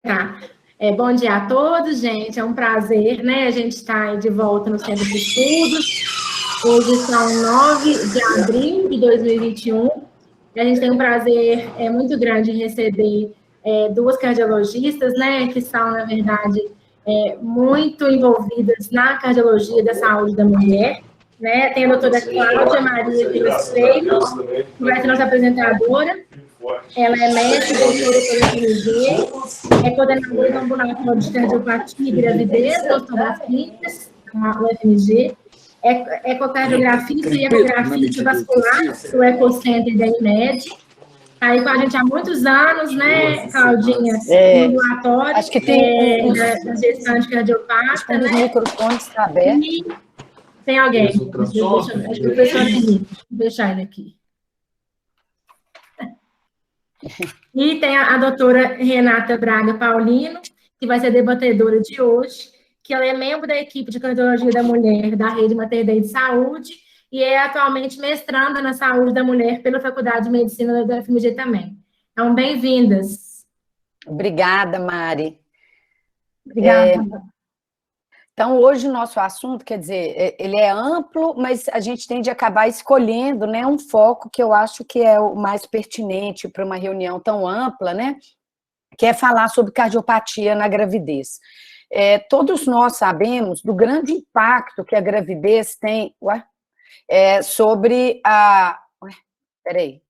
Tá. Bom dia a todos, gente. É um prazer, né? A gente está de volta no Centro de Estudos. Hoje são 9 de abril de 2021. E a gente tem um prazer muito grande em receber duas cardiologistas, né? Que são, na verdade, muito envolvidas na cardiologia da saúde da mulher. Né? Tem a doutora Cláudia Maria Pires Freire, que vai ser nossa apresentadora. Ela é mestre, doutora pelo FMG, é coordenadora do ambulatório de cardiopatia e gravidez do Hospital das Clínicas, no FMG, é ecocardiografista e ecografista vascular do Ecocenter da IMED. Está aí com a gente há muitos anos, né, Claudinha? No ambulatório, acho que tem da gestante cardiopata, né? O microfone está aberto. E tem alguém. Acho que o professor Felipe, vou deixar ele aqui. E tem a doutora Renata Braga Paulino, que vai ser debatedora de hoje, que ela é membro da equipe de cardiologia da mulher da Rede Mater Dei de Saúde e é atualmente mestranda na saúde da mulher pela Faculdade de Medicina da UFMG também. Então, bem-vindas. Obrigada, Mari. Obrigada. Então, hoje o nosso assunto, quer dizer, ele é amplo, mas a gente tem de acabar escolhendo, né, um foco que eu acho que é o mais pertinente para uma reunião tão ampla, né, que é falar sobre cardiopatia na gravidez. Todos nós sabemos do grande impacto que a gravidez tem sobre a... Peraí.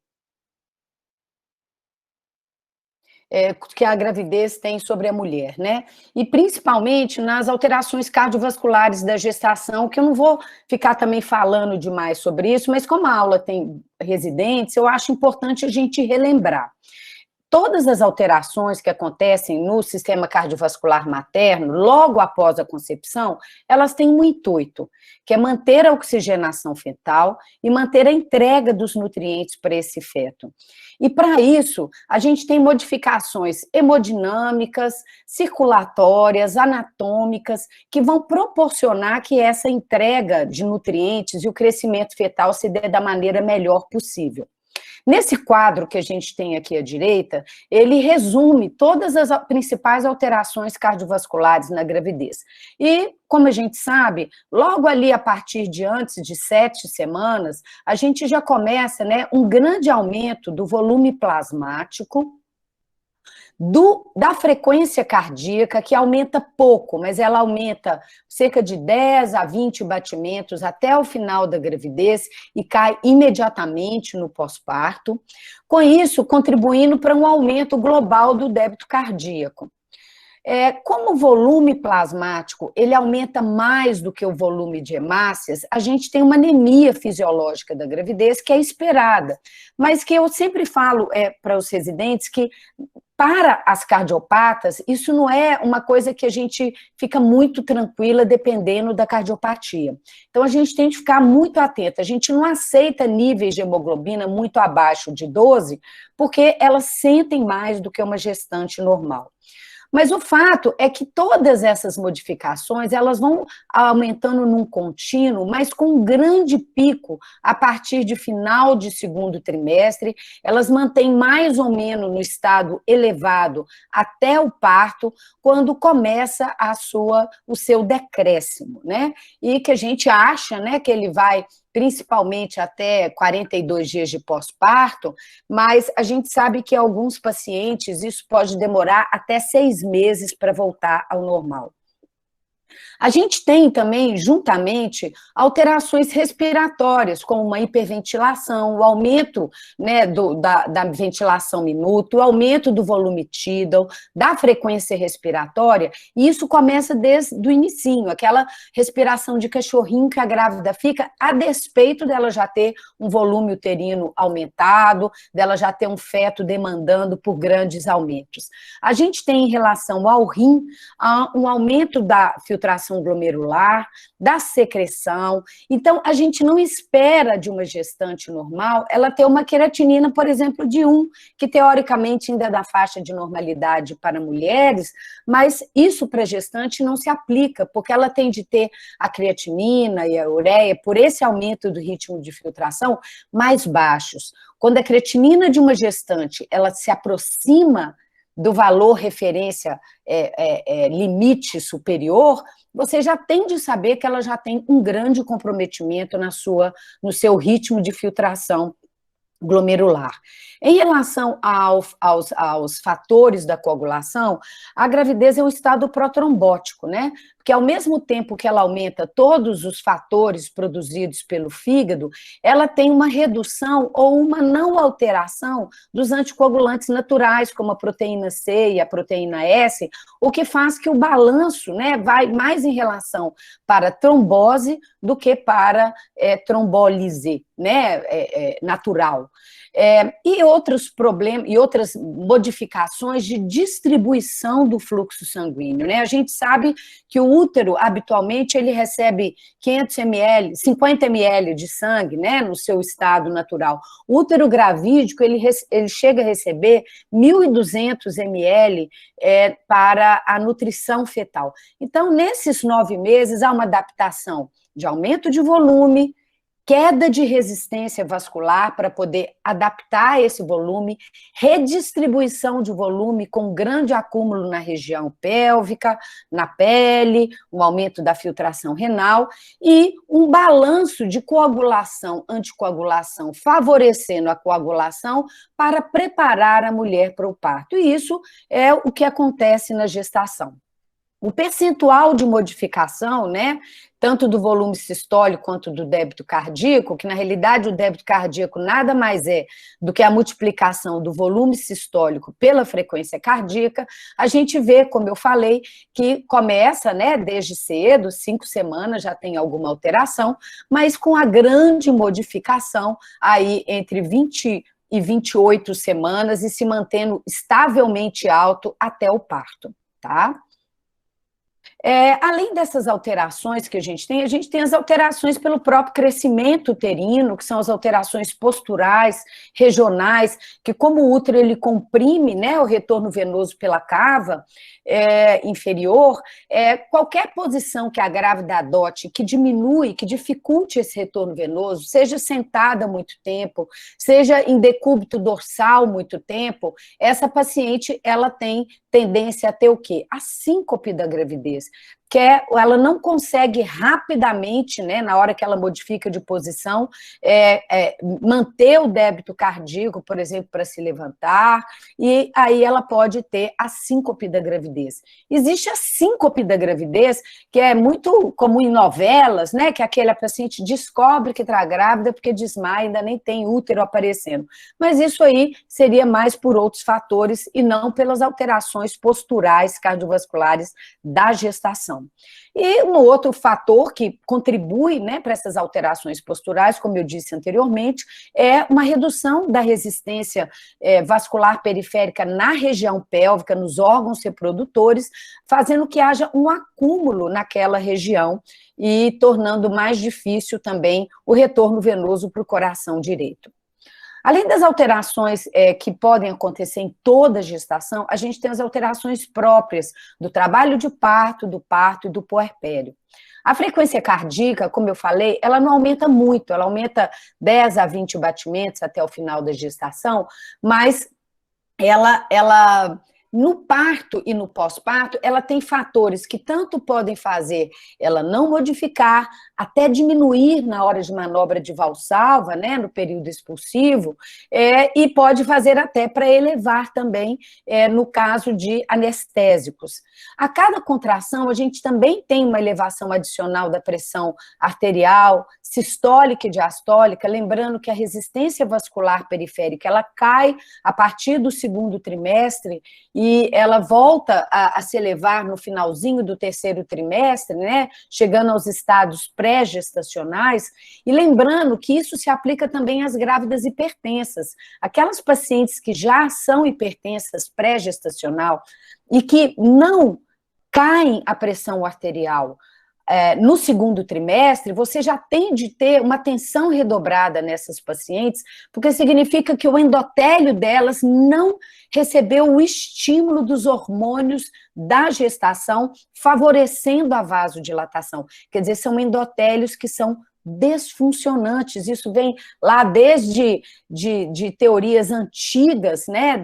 Que a gravidez tem sobre a mulher, né? E principalmente nas alterações cardiovasculares da gestação, que eu não vou ficar também falando demais sobre isso, mas como a aula tem residentes, eu acho importante a gente relembrar. Todas as alterações que acontecem no sistema cardiovascular materno, logo após a concepção, elas têm um intuito, que é manter a oxigenação fetal e manter a entrega dos nutrientes para esse feto. E para isso, a gente tem modificações hemodinâmicas, circulatórias, anatômicas, que vão proporcionar que essa entrega de nutrientes e o crescimento fetal se dê da maneira melhor possível. Nesse quadro que a gente tem aqui à direita, ele resume todas as principais alterações cardiovasculares na gravidez. E, como a gente sabe, logo ali a partir de antes de 7 semanas, a gente já começa, né, um grande aumento do volume plasmático, da frequência cardíaca, que aumenta pouco, mas ela aumenta cerca de 10 a 20 batimentos até o final da gravidez e cai imediatamente no pós-parto, com isso contribuindo para um aumento global do débito cardíaco. Como o volume plasmático ele aumenta mais do que o volume de hemácias, a gente tem uma anemia fisiológica da gravidez que é esperada, mas que eu sempre falo para os residentes que para as cardiopatas, isso não é uma coisa que a gente fica muito tranquila dependendo da cardiopatia. Então, a gente tem que ficar muito atenta. A gente não aceita níveis de hemoglobina muito abaixo de 12, porque elas sentem mais do que uma gestante normal. Mas o fato é que todas essas modificações, elas vão aumentando num contínuo, mas com um grande pico a partir de final de segundo trimestre, elas mantêm mais ou menos no estado elevado até o parto, quando começa o seu decréscimo, né? E que a gente acha, né, que ele vai principalmente até 42 dias de pós-parto, mas a gente sabe que alguns pacientes isso pode demorar até 6 meses para voltar ao normal. A gente tem também, juntamente, alterações respiratórias, como uma hiperventilação, o aumento, né, da ventilação minuto, o aumento do volume tidal, da frequência respiratória, e isso começa desde o inicinho, aquela respiração de cachorrinho que a grávida fica, a despeito dela já ter um volume uterino aumentado, dela já ter um feto demandando por grandes aumentos. A gente tem, em relação ao rim, um aumento da filtração glomerular, da secreção. Então, a gente não espera de uma gestante normal ela ter uma creatinina, por exemplo, de 1, que teoricamente ainda é da faixa de normalidade para mulheres, mas isso para gestante não se aplica, porque ela tem de ter a creatinina e a ureia, por esse aumento do ritmo de filtração, mais baixos. Quando a creatinina de uma gestante ela se aproxima do valor referência limite superior, você já tem de saber que ela já tem um grande comprometimento no seu ritmo de filtração glomerular. Em relação aos fatores da coagulação, a gravidez é um estado protrombótico, né? Porque ao mesmo tempo que ela aumenta todos os fatores produzidos pelo fígado, ela tem uma redução ou uma não alteração dos anticoagulantes naturais, como a proteína C e a proteína S, o que faz que o balanço, né, vai mais em relação para trombose do que para trombólise, né, natural. E outros problemas, e outras modificações de distribuição do fluxo sanguíneo, né? A gente sabe que o útero, habitualmente, ele recebe 500 ml, 50 ml de sangue, né, no seu estado natural. O útero gravídico, ele chega a receber 1.200 ml para a nutrição fetal. Então, nesses 9 meses, há uma adaptação de aumento de volume, queda de resistência vascular para poder adaptar esse volume, redistribuição de volume com grande acúmulo na região pélvica, na pele, um aumento da filtração renal e um balanço de coagulação, anticoagulação, favorecendo a coagulação para preparar a mulher para o parto. E isso é o que acontece na gestação. O percentual de modificação, né, tanto do volume sistólico quanto do débito cardíaco, que na realidade o débito cardíaco nada mais é do que a multiplicação do volume sistólico pela frequência cardíaca, a gente vê, como eu falei, que começa, né, desde cedo, 5 semanas já tem alguma alteração, mas com a grande modificação aí entre 20 e 28 semanas e se mantendo estavelmente alto até o parto, tá? Além dessas alterações que a gente tem as alterações pelo próprio crescimento uterino, que são as alterações posturais, regionais, que como o útero ele comprime, né, o retorno venoso pela cava inferior, qualquer posição que a grávida adote que diminui, que dificulte esse retorno venoso, seja sentada muito tempo, seja em decúbito dorsal muito tempo, essa paciente ela tem tendência a ter o quê? A síncope da gravidez, que ela não consegue rapidamente, né, na hora que ela modifica de posição, manter o débito cardíaco, por exemplo, para se levantar, e aí ela pode ter a síncope da gravidez. Existe a síncope da gravidez, que é muito comum em novelas, né, que aquele paciente descobre que está grávida porque desmaia, ainda nem tem útero aparecendo. Mas isso aí seria mais por outros fatores e não pelas alterações posturais cardiovasculares da gestação. E um outro fator que contribui, né, para essas alterações posturais, como eu disse anteriormente, é uma redução da resistência vascular periférica na região pélvica, nos órgãos reprodutores, fazendo que haja um acúmulo naquela região e tornando mais difícil também o retorno venoso para o coração direito. Além das alterações que podem acontecer em toda a gestação, a gente tem as alterações próprias do trabalho de parto e do puerpério. A frequência cardíaca, como eu falei, ela não aumenta muito, ela aumenta 10 a 20 batimentos até o final da gestação, mas ela no parto e no pós-parto, ela tem fatores que tanto podem fazer ela não modificar, até diminuir na hora de manobra de valsalva, né, no período expulsivo, e pode fazer até para elevar também, no caso de anestésicos. A cada contração, a gente também tem uma elevação adicional da pressão arterial, sistólica e diastólica, lembrando que a resistência vascular periférica, ela cai a partir do 2º trimestre, e ela volta a se elevar no finalzinho do 3º trimestre, né, chegando aos estados pré-gestacionais, e lembrando que isso se aplica também às grávidas hipertensas, aquelas pacientes que já são hipertensas pré-gestacional e que não caem a pressão arterial no 2º trimestre, você já tem de ter uma atenção redobrada nessas pacientes, porque significa que o endotélio delas não recebeu o estímulo dos hormônios da gestação, favorecendo a vasodilatação. Quer dizer, são endotélios que são desfuncionantes, isso vem lá desde de teorias antigas, né,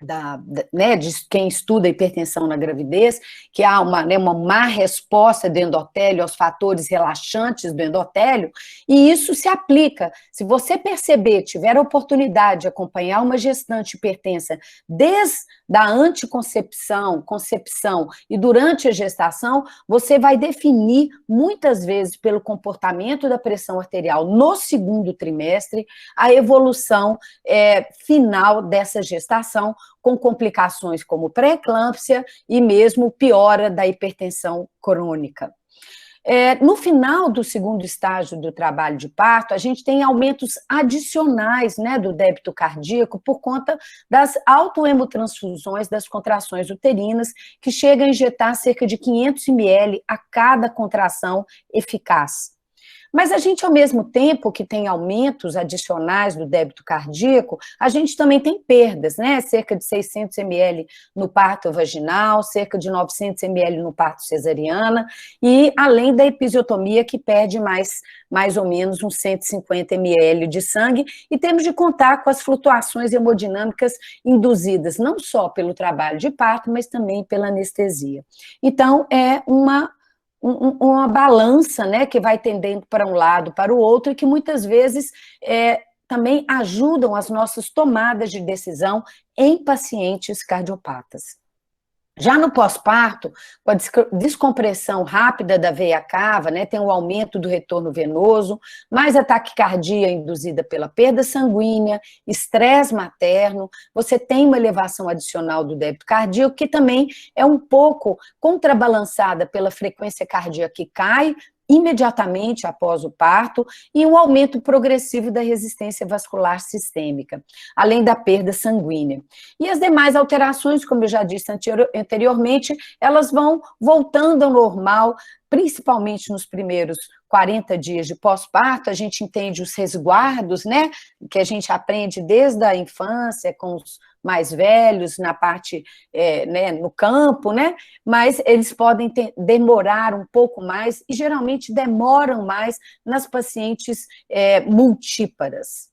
de quem estuda hipertensão na gravidez, que há uma má resposta do endotélio aos fatores relaxantes do endotélio, e isso se aplica. Se você perceber, tiver a oportunidade de acompanhar uma gestante hipertensa desde a anticoncepção, concepção e durante a gestação, você vai definir, muitas vezes, pelo comportamento da pressão arterial no segundo trimestre, a evolução final dessa gestação, com complicações como pré-eclâmpsia e mesmo piora da hipertensão crônica. No final do segundo estágio do trabalho de parto, a gente tem aumentos adicionais, né, do débito cardíaco por conta das autohemotransfusões das contrações uterinas, que chega a injetar cerca de 500 ml a cada contração eficaz. Mas a gente, ao mesmo tempo que tem aumentos adicionais do débito cardíaco, a gente também tem perdas, né? Cerca de 600 ml no parto vaginal, cerca de 900 ml no parto cesariana, e além da episiotomia, que perde mais ou menos uns 150 ml de sangue, e temos de contar com as flutuações hemodinâmicas induzidas não só pelo trabalho de parto, mas também pela anestesia. Então, é uma balança, né, que vai tendendo para um lado, para o outro, e que muitas vezes também ajudam as nossas tomadas de decisão em pacientes cardiopatas. Já no pós-parto, com a descompressão rápida da veia cava, né, tem um aumento do retorno venoso, mais a taquicardia induzida pela perda sanguínea, estresse materno, você tem uma elevação adicional do débito cardíaco, que também é um pouco contrabalançada pela frequência cardíaca que cai imediatamente após o parto, e um aumento progressivo da resistência vascular sistêmica, além da perda sanguínea. E as demais alterações, como eu já disse anteriormente, elas vão voltando ao normal, principalmente nos primeiros 40 dias de pós-parto. A gente entende os resguardos, né, que a gente aprende desde a infância, com os mais velhos, na parte, né, no campo, né, mas eles podem demorar um pouco mais, e geralmente demoram mais nas pacientes multíparas.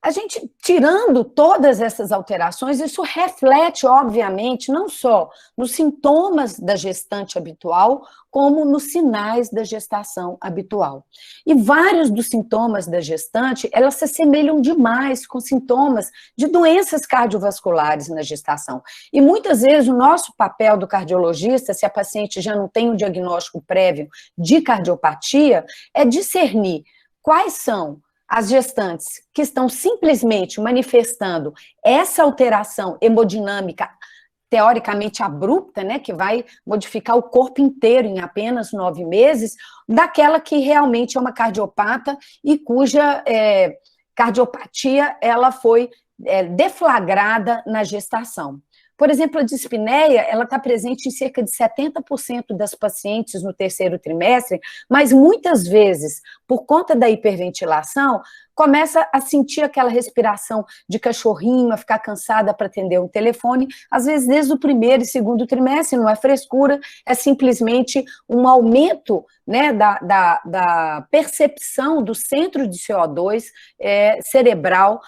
A gente, tirando todas essas alterações, isso reflete, obviamente, não só nos sintomas da gestante habitual, como nos sinais da gestação habitual. E vários dos sintomas da gestante, elas se assemelham demais com sintomas de doenças cardiovasculares na gestação. E muitas vezes o nosso papel do cardiologista, se a paciente já não tem um diagnóstico prévio de cardiopatia, é discernir quais são as gestantes que estão simplesmente manifestando essa alteração hemodinâmica teoricamente abrupta, né, que vai modificar o corpo inteiro em apenas 9 meses, daquela que realmente é uma cardiopata e cuja cardiopatia ela foi deflagrada na gestação. Por exemplo, a dispneia, ela está presente em cerca de 70% das pacientes no terceiro trimestre, mas muitas vezes, por conta da hiperventilação, começa a sentir aquela respiração de cachorrinho, a ficar cansada para atender um telefone, às vezes desde o primeiro e segundo trimestre, não é frescura, é simplesmente um aumento, né, da percepção do centro de CO2 cerebral,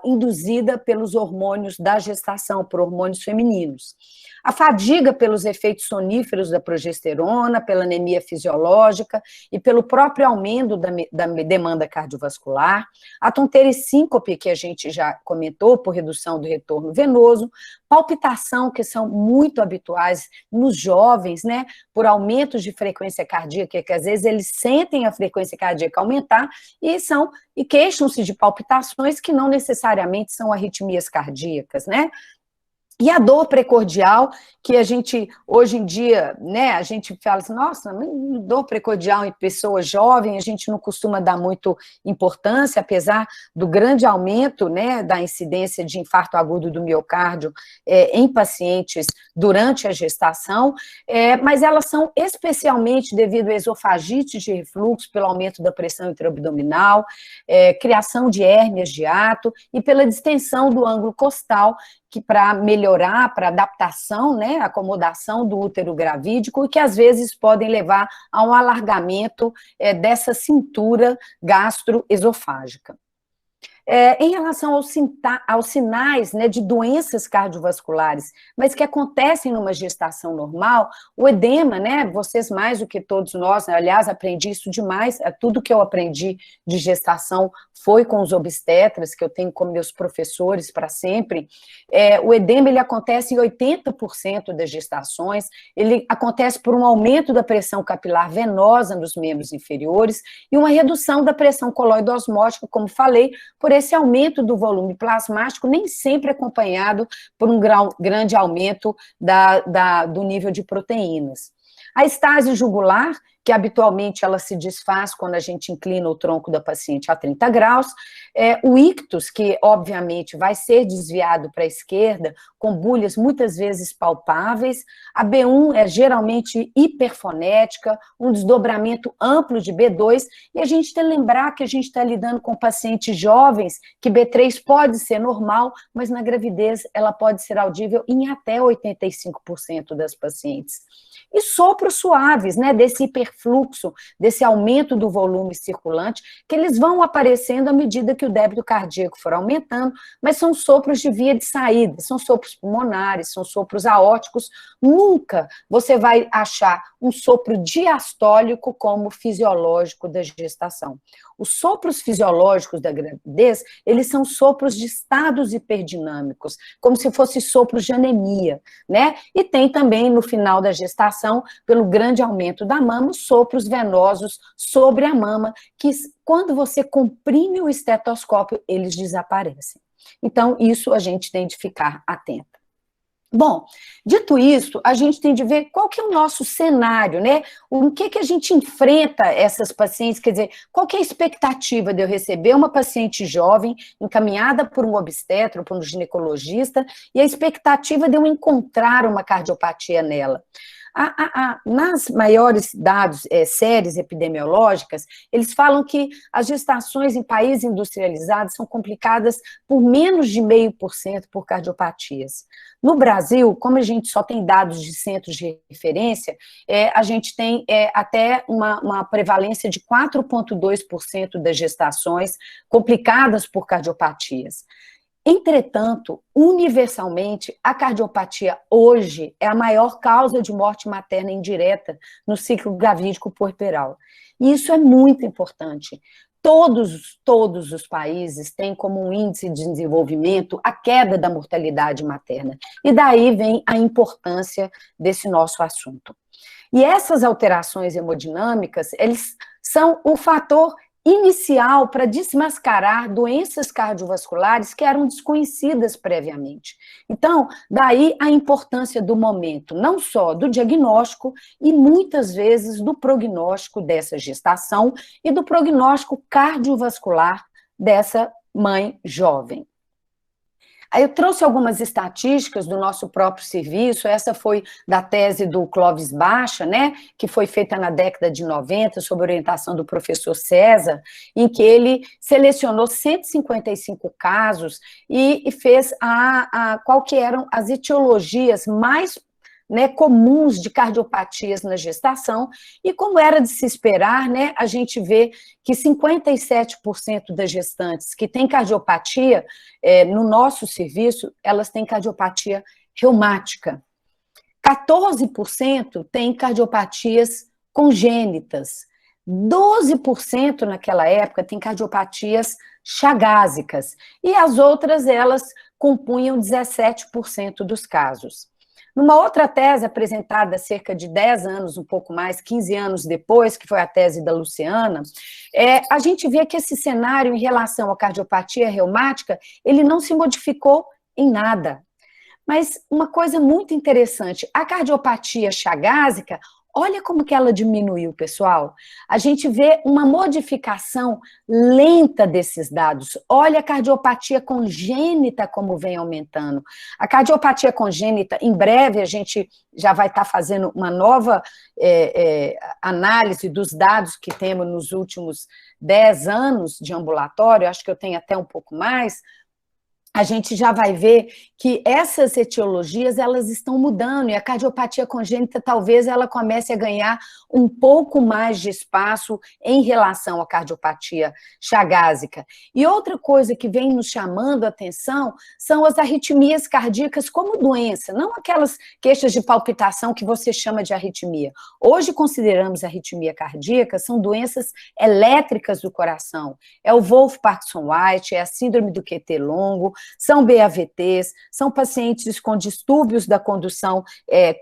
induzida pelos hormônios da gestação, por hormônios femininos. A fadiga pelos efeitos soníferos da progesterona, pela anemia fisiológica e pelo próprio aumento da demanda cardiovascular, a tonteira e síncope, que a gente já comentou, por redução do retorno venoso, palpitação, que são muito habituais nos jovens, né, por aumentos de frequência cardíaca, que às vezes eles sentem a frequência cardíaca aumentar e queixam-se de palpitações que não necessariamente são arritmias cardíacas, né? E a dor precordial, que a gente, hoje em dia, né, a gente fala assim, nossa, dor precordial em pessoas jovens, a gente não costuma dar muito importância, apesar do grande aumento, né, da incidência de infarto agudo do miocárdio em pacientes durante a gestação, mas elas são especialmente devido à esofagite de refluxo, pelo aumento da pressão intraabdominal, criação de hérnias de hiato e pela distensão do ângulo costal, que para melhorar, para adaptação, né, acomodação do útero gravídico, e que às vezes podem levar a um alargamento dessa cintura gastroesofágica. Em relação aos sinais, né, de doenças cardiovasculares, mas que acontecem numa gestação normal, o edema, né, vocês mais do que todos nós, né, aliás, aprendi isso demais, tudo que eu aprendi de gestação foi com os obstetras, que eu tenho como meus professores para sempre. O edema, ele acontece em 80% das gestações, ele acontece por um aumento da pressão capilar venosa nos membros inferiores e uma redução da pressão coloide-osmótica, como falei, por esse aumento do volume plasmático, nem sempre acompanhado por um grande aumento do nível de proteínas. A estase jugular, que habitualmente ela se desfaz quando a gente inclina o tronco da paciente a 30 graus, o ictus, que obviamente vai ser desviado para a esquerda, com bolhas muitas vezes palpáveis, a B1 é geralmente hiperfonética, um desdobramento amplo de B2, e a gente tem que lembrar que a gente está lidando com pacientes jovens, que B3 pode ser normal, mas na gravidez ela pode ser audível em até 85% das pacientes. E sopros suaves, né, desse hiperfluxo, desse aumento do volume circulante, que eles vão aparecendo à medida que o débito cardíaco for aumentando, mas são sopros de via de saída, são sopros pulmonares, são sopros aórticos. Nunca você vai achar um sopro diastólico como fisiológico da gestação. Os sopros fisiológicos da gravidez, eles são sopros de estados hiperdinâmicos, como se fossem sopros de anemia, né? E tem também, no final da gestação, pelo grande aumento da mama, sopros venosos sobre a mama, que quando você comprime o estetoscópio, eles desaparecem. Então, isso a gente tem de ficar atento. Bom, dito isso, a gente tem de ver qual que é o nosso cenário, né? O que a gente enfrenta essas pacientes, quer dizer, qual que é a expectativa de eu receber uma paciente jovem, encaminhada por um obstetra, por um ginecologista, e a expectativa de eu encontrar uma cardiopatia nela. Nas maiores dados, séries epidemiológicas, eles falam que as gestações em países industrializados são complicadas por menos de 0,5% por cardiopatias. No Brasil, como a gente só tem dados de centros de referência, a gente tem até uma prevalência de 4,2% das gestações complicadas por cardiopatias. Entretanto, universalmente, a cardiopatia hoje é a maior causa de morte materna indireta no ciclo gravídico puerperal. E isso é muito importante. Todos os países têm como um índice de desenvolvimento a queda da mortalidade materna. E daí vem a importância desse nosso assunto. E essas alterações hemodinâmicas, eles são o fator inicial para desmascarar doenças cardiovasculares que eram desconhecidas previamente. Então, daí a importância do momento, não só do diagnóstico e muitas vezes do prognóstico dessa gestação e do prognóstico cardiovascular dessa mãe jovem. Aí eu trouxe algumas estatísticas do nosso próprio serviço, essa foi da tese do Clóvis Baixa, né, que foi feita na década de 90, sob orientação do professor César, em que ele selecionou 155 casos e fez qual que eram as etiologias mais, né, comuns de cardiopatias na gestação, e como era de se esperar, né, a gente vê que 57% das gestantes que têm cardiopatia no nosso serviço, elas têm cardiopatia reumática. 14% têm cardiopatias congênitas. 12% naquela época têm cardiopatias chagásicas. E as outras, elas compunham 17% dos casos. Numa outra tese apresentada cerca de 10 anos, um pouco mais, 15 anos depois, que foi a tese da Luciana, a gente vê que esse cenário em relação à cardiopatia reumática, ele não se modificou em nada. Mas uma coisa muito interessante, a cardiopatia chagásica, olha como que ela diminuiu, pessoal. A gente vê uma modificação lenta desses dados. Olha a cardiopatia congênita como vem aumentando. A cardiopatia congênita, em breve a gente já vai estar fazendo uma nova análise dos dados que temos nos últimos 10 anos de ambulatório, acho que eu tenho até um pouco mais, a gente já vai ver que essas etiologias, elas estão mudando, e a cardiopatia congênita, talvez, ela comece a ganhar um pouco mais de espaço em relação à cardiopatia chagásica. E outra coisa que vem nos chamando a atenção são as arritmias cardíacas como doença, não aquelas queixas de palpitação que você chama de arritmia. Hoje consideramos arritmia cardíaca, são doenças elétricas do coração. É o Wolff-Parkinson-White, é a síndrome do QT longo, são BAVTs, são pacientes com distúrbios da condução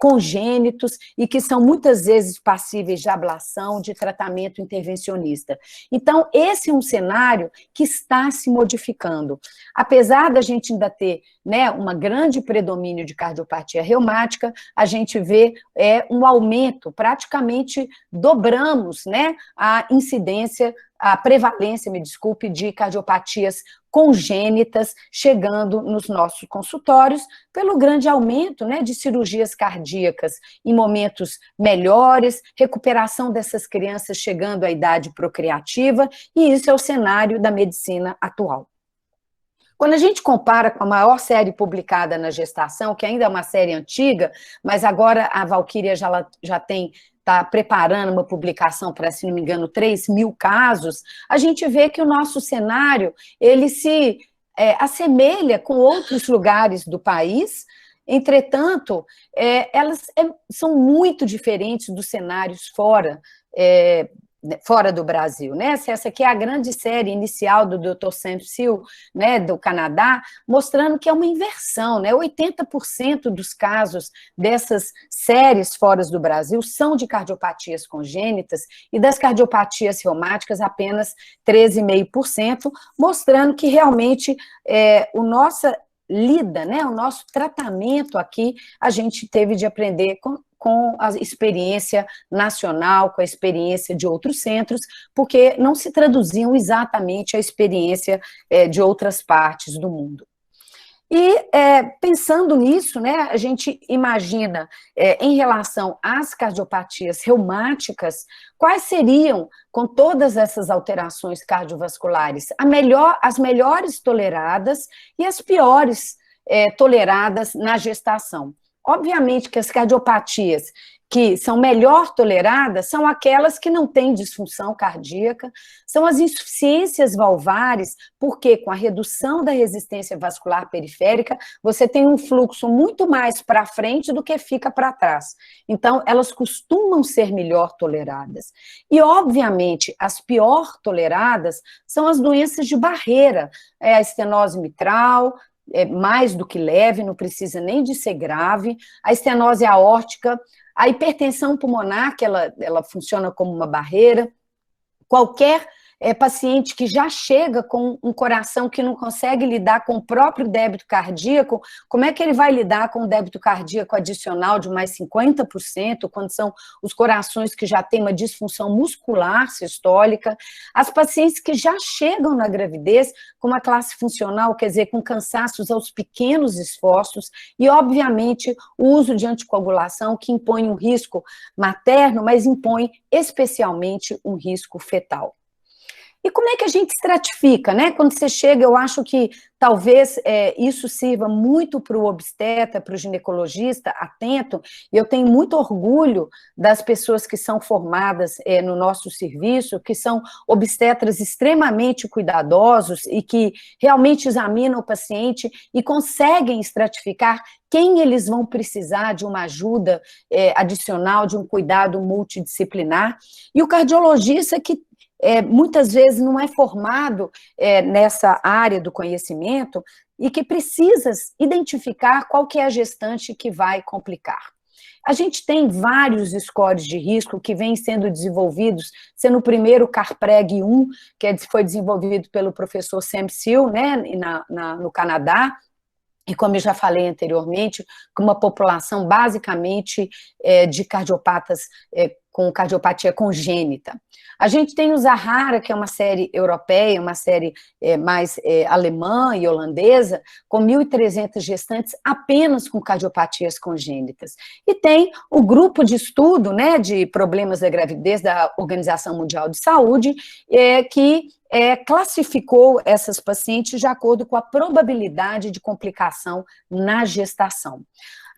congênitos e que são muitas vezes passíveis de ablação, de tratamento intervencionista. Então, esse é um cenário que está se modificando. Apesar da gente ainda ter, né, um grande predomínio de cardiopatia reumática, a gente vê um aumento, praticamente dobramos, né, a incidência, a prevalência, me desculpe, de cardiopatias congênitas chegando nos nossos consultórios, pelo grande aumento, né, de cirurgias cardíacas em momentos melhores, recuperação dessas crianças chegando à idade procriativa, e isso é o cenário da medicina atual. Quando a gente compara com a maior série publicada na gestação, que ainda é uma série antiga, mas agora a Valquíria já está preparando uma publicação para, se não me engano, 3.000 casos, a gente vê que o nosso cenário, ele se assemelha com outros lugares do país. Entretanto, elas são muito diferentes dos cenários fora do Brasil, né? Essa aqui é a grande série inicial do Dr. Sam Seal, né, do Canadá, mostrando que é uma inversão, né? 80% dos casos dessas séries fora do Brasil são de cardiopatias congênitas e das cardiopatias reumáticas apenas 13,5%, mostrando que realmente o nosso tratamento aqui, a gente teve de aprender com a experiência nacional, com a experiência de outros centros, porque não se traduziam exatamente a experiência de outras partes do mundo. E pensando nisso, né, a gente imagina, em relação às cardiopatias reumáticas, quais seriam, com todas essas alterações cardiovasculares, as melhores toleradas e as piores toleradas na gestação. Obviamente que as cardiopatias que são melhor toleradas são aquelas que não têm disfunção cardíaca, são as insuficiências valvares, porque com a redução da resistência vascular periférica, você tem um fluxo muito mais para frente do que fica para trás. Então, elas costumam ser melhor toleradas. E, obviamente, as pior toleradas são as doenças de barreira, a estenose mitral, mais do que leve, não precisa nem de ser grave, a estenose aórtica, a hipertensão pulmonar, que ela funciona como uma barreira, qualquer paciente que já chega com um coração que não consegue lidar com o próprio débito cardíaco, como é que ele vai lidar com o débito cardíaco adicional de mais 50%, quando são os corações que já têm uma disfunção muscular sistólica, as pacientes que já chegam na gravidez com uma classe funcional, quer dizer, com cansaços aos pequenos esforços, e, obviamente, o uso de anticoagulação, que impõe um risco materno, mas impõe especialmente um risco fetal. E como é que a gente estratifica, né? Quando você chega, eu acho que talvez isso sirva muito para o obstetra, para o ginecologista atento, e eu tenho muito orgulho das pessoas que são formadas no nosso serviço, que são obstetras extremamente cuidadosos e que realmente examinam o paciente e conseguem estratificar quem eles vão precisar de uma ajuda adicional, de um cuidado multidisciplinar, e o cardiologista que muitas vezes não é formado nessa área do conhecimento e que precisa identificar qual que é a gestante que vai complicar. A gente tem vários scores de risco que vêm sendo desenvolvidos, sendo o primeiro CARPREG 1, que foi desenvolvido pelo professor Sam Seal, né, no Canadá, e como eu já falei anteriormente, com uma população basicamente de cardiopatas com cardiopatia congênita. A gente tem o Zahara, que é uma série europeia, uma série mais alemã e holandesa, com 1.300 gestantes apenas com cardiopatias congênitas. E tem o grupo de estudo, né, de problemas da gravidez da Organização Mundial de Saúde, que classificou essas pacientes de acordo com a probabilidade de complicação na gestação.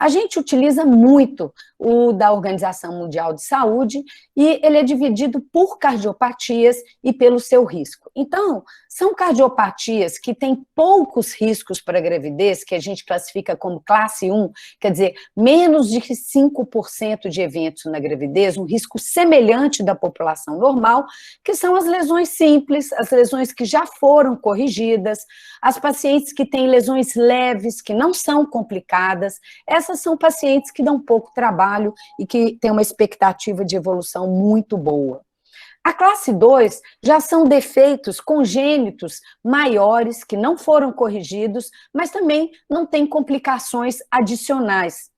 A gente utiliza muito o da Organização Mundial de Saúde e ele é dividido por cardiopatias e pelo seu risco. Então, são cardiopatias que têm poucos riscos para a gravidez, que a gente classifica como classe 1, quer dizer, menos de 5% de eventos na gravidez, um risco semelhante da população normal, que são as lesões simples, as lesões que já foram corrigidas, as pacientes que têm lesões leves, que não são complicadas. Essas são pacientes que dão pouco trabalho e que têm uma expectativa de evolução muito boa. A classe 2 já são defeitos congênitos maiores, que não foram corrigidos, mas também não têm complicações adicionais.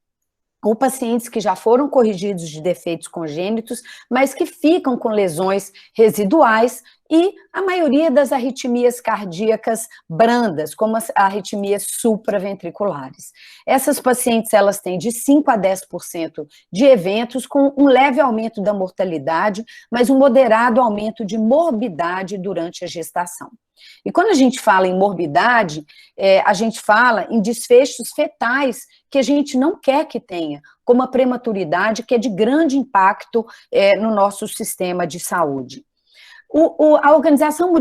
Ou pacientes que já foram corrigidos de defeitos congênitos, mas que ficam com lesões residuais, e a maioria das arritmias cardíacas brandas, como as arritmias supraventriculares. Essas pacientes, elas têm de 5 a 10% de eventos com um leve aumento da mortalidade, mas um moderado aumento de morbidade durante a gestação. E quando a gente fala em morbidade, a gente fala em desfechos fetais que a gente não quer que tenha, como a prematuridade, que é de grande impacto no nosso sistema de saúde. A Organização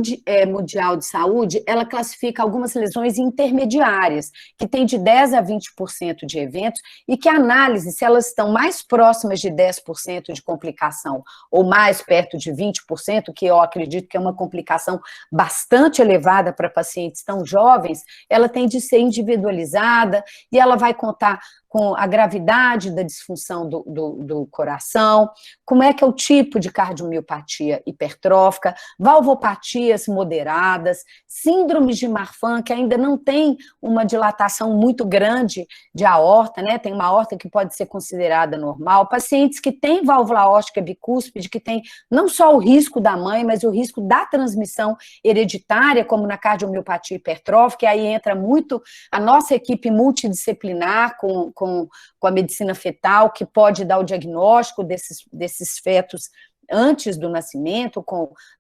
Mundial de Saúde, ela classifica algumas lesões intermediárias, que tem de 10% a 20% de eventos, e que a análise, se elas estão mais próximas de 10% de complicação, ou mais perto de 20%, que eu acredito que é uma complicação bastante elevada para pacientes tão jovens, ela tem de ser individualizada, e ela vai contar com a gravidade da disfunção do coração, como é que é o tipo de cardiomiopatia hipertrófica, valvopatias moderadas, síndromes de Marfan, que ainda não tem uma dilatação muito grande de aorta, né? Tem uma aorta que pode ser considerada normal, pacientes que têm válvula aórtica bicúspide, que tem não só o risco da mãe, mas o risco da transmissão hereditária, como na cardiomiopatia hipertrófica, e aí entra muito a nossa equipe multidisciplinar com a medicina fetal, que pode dar o diagnóstico desses fetos antes do nascimento,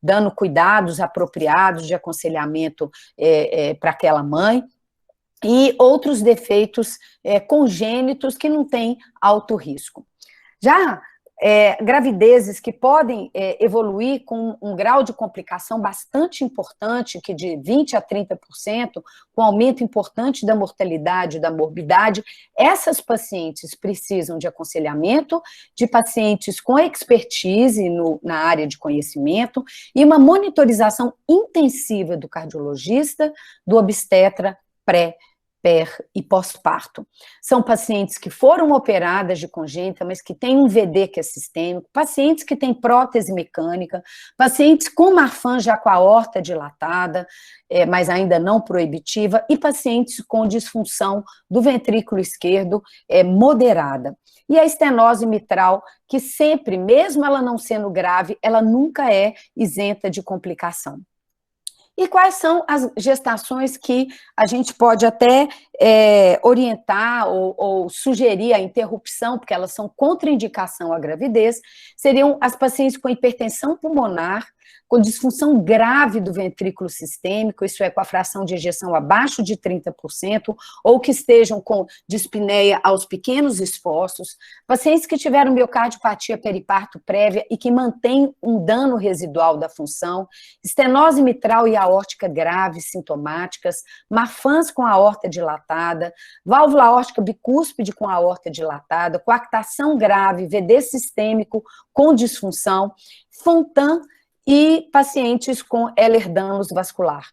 dando cuidados apropriados de aconselhamento para aquela mãe, e outros defeitos congênitos que não têm alto risco. Já gravidezes que podem evoluir com um grau de complicação bastante importante, que de 20% a 30%, com aumento importante da mortalidade e da morbidade, essas pacientes precisam de aconselhamento, de pacientes com expertise na área de conhecimento e uma monitorização intensiva do cardiologista, do obstetra pré, per e pós-parto. São pacientes que foram operadas de congênita, mas que têm um VD que é sistêmico, pacientes que têm prótese mecânica, pacientes com Marfan já com a aorta dilatada, mas ainda não proibitiva, e pacientes com disfunção do ventrículo esquerdo moderada. E a estenose mitral, que sempre, mesmo ela não sendo grave, ela nunca é isenta de complicação. E quais são as gestações que a gente pode até orientar ou sugerir a interrupção, porque elas são contraindicação à gravidez, seriam as pacientes com hipertensão pulmonar, com disfunção grave do ventrículo sistêmico, isso é, com a fração de ejeção abaixo de 30%, ou que estejam com dispneia aos pequenos esforços, pacientes que tiveram miocardiopatia periparto prévia e que mantêm um dano residual da função, estenose mitral e aórtica grave, sintomáticas, Marfans com aorta dilatada, válvula aórtica bicúspide com aorta dilatada, coactação grave, VD sistêmico com disfunção, Fontan e pacientes com Ehlers-Danlos vascular.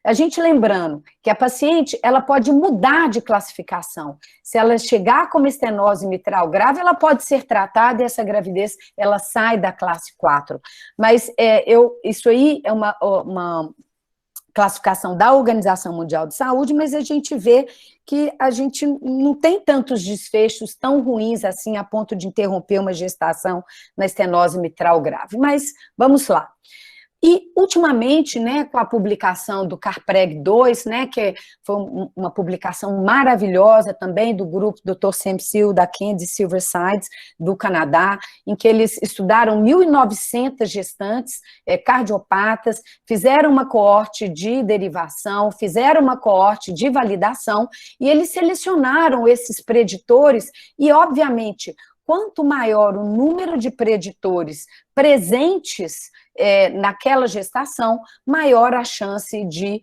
A gente lembrando que a paciente, ela pode mudar de classificação. Se ela chegar com uma estenose mitral grave, ela pode ser tratada e essa gravidez, ela sai da classe 4. Mas isso aí é uma classificação da Organização Mundial de Saúde, mas a gente vê que a gente não tem tantos desfechos tão ruins assim a ponto de interromper uma gestação na estenose mitral grave. Mas vamos lá. E, ultimamente, né, com a publicação do CARPREG 2, né, que foi uma publicação maravilhosa também do grupo Dr. Sam Seal, da Candy Silversides, do Canadá, em que eles estudaram 1.900 gestantes cardiopatas, fizeram uma coorte de derivação, fizeram uma coorte de validação, e eles selecionaram esses preditores, e, obviamente, quanto maior o número de preditores presentes naquela gestação, maior a chance de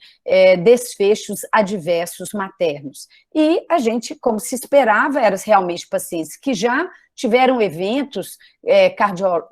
desfechos adversos maternos. E a gente, como se esperava, eram realmente pacientes que já tiveram eventos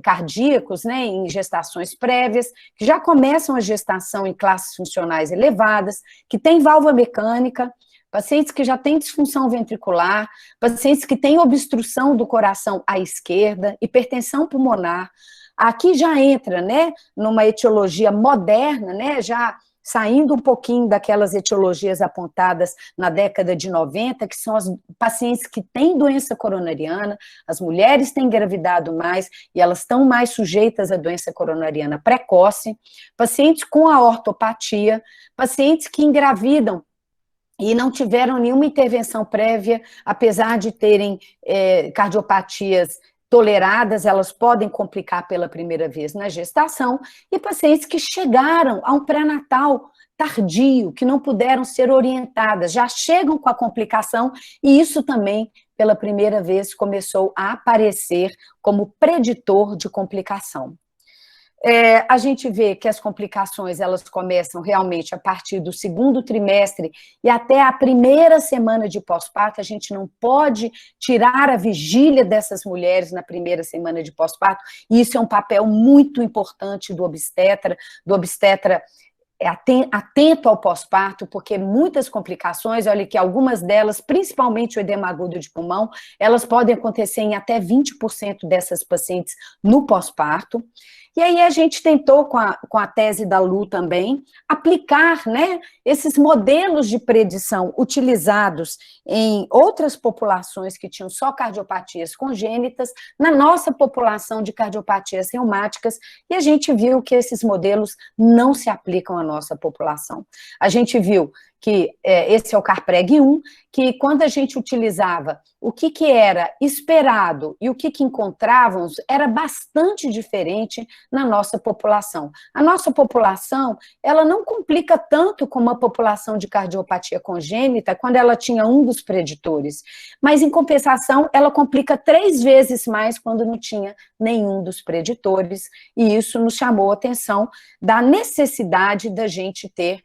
cardíacos, né, em gestações prévias, que já começam a gestação em classes funcionais elevadas, que têm válvula mecânica, pacientes que já têm disfunção ventricular, pacientes que têm obstrução do coração à esquerda, hipertensão pulmonar. Aqui já entra, né, numa etiologia moderna, né, já saindo um pouquinho daquelas etiologias apontadas na década de 90, que são as pacientes que têm doença coronariana, as mulheres têm engravidado mais e elas estão mais sujeitas à doença coronariana precoce, pacientes com aortopatia, pacientes que engravidam e não tiveram nenhuma intervenção prévia, apesar de terem cardiopatias toleradas, elas podem complicar pela primeira vez na gestação, e pacientes que chegaram a um pré-natal tardio, que não puderam ser orientadas, já chegam com a complicação, e isso também, pela primeira vez, começou a aparecer como preditor de complicação. A gente vê que as complicações, elas começam realmente a partir do segundo trimestre e até a primeira semana de pós-parto. A gente não pode tirar a vigília dessas mulheres na primeira semana de pós-parto, e isso é um papel muito importante do obstetra atento ao pós-parto, porque muitas complicações, olha que algumas delas, principalmente o edema agudo de pulmão, elas podem acontecer em até 20% dessas pacientes no pós-parto. E aí a gente tentou, com a tese da Lu também, aplicar, né, esses modelos de predição utilizados em outras populações que tinham só cardiopatias congênitas, na nossa população de cardiopatias reumáticas, e a gente viu que esses modelos não se aplicam à nossa população. A gente viu que esse é o CARPREG 1, que quando a gente utilizava o que era esperado e o que encontrávamos, era bastante diferente na nossa população. A nossa população, ela não complica tanto como a população de cardiopatia congênita, quando ela tinha um dos preditores, mas, em compensação, ela complica 3 vezes mais quando não tinha nenhum dos preditores, e isso nos chamou a atenção da necessidade da gente ter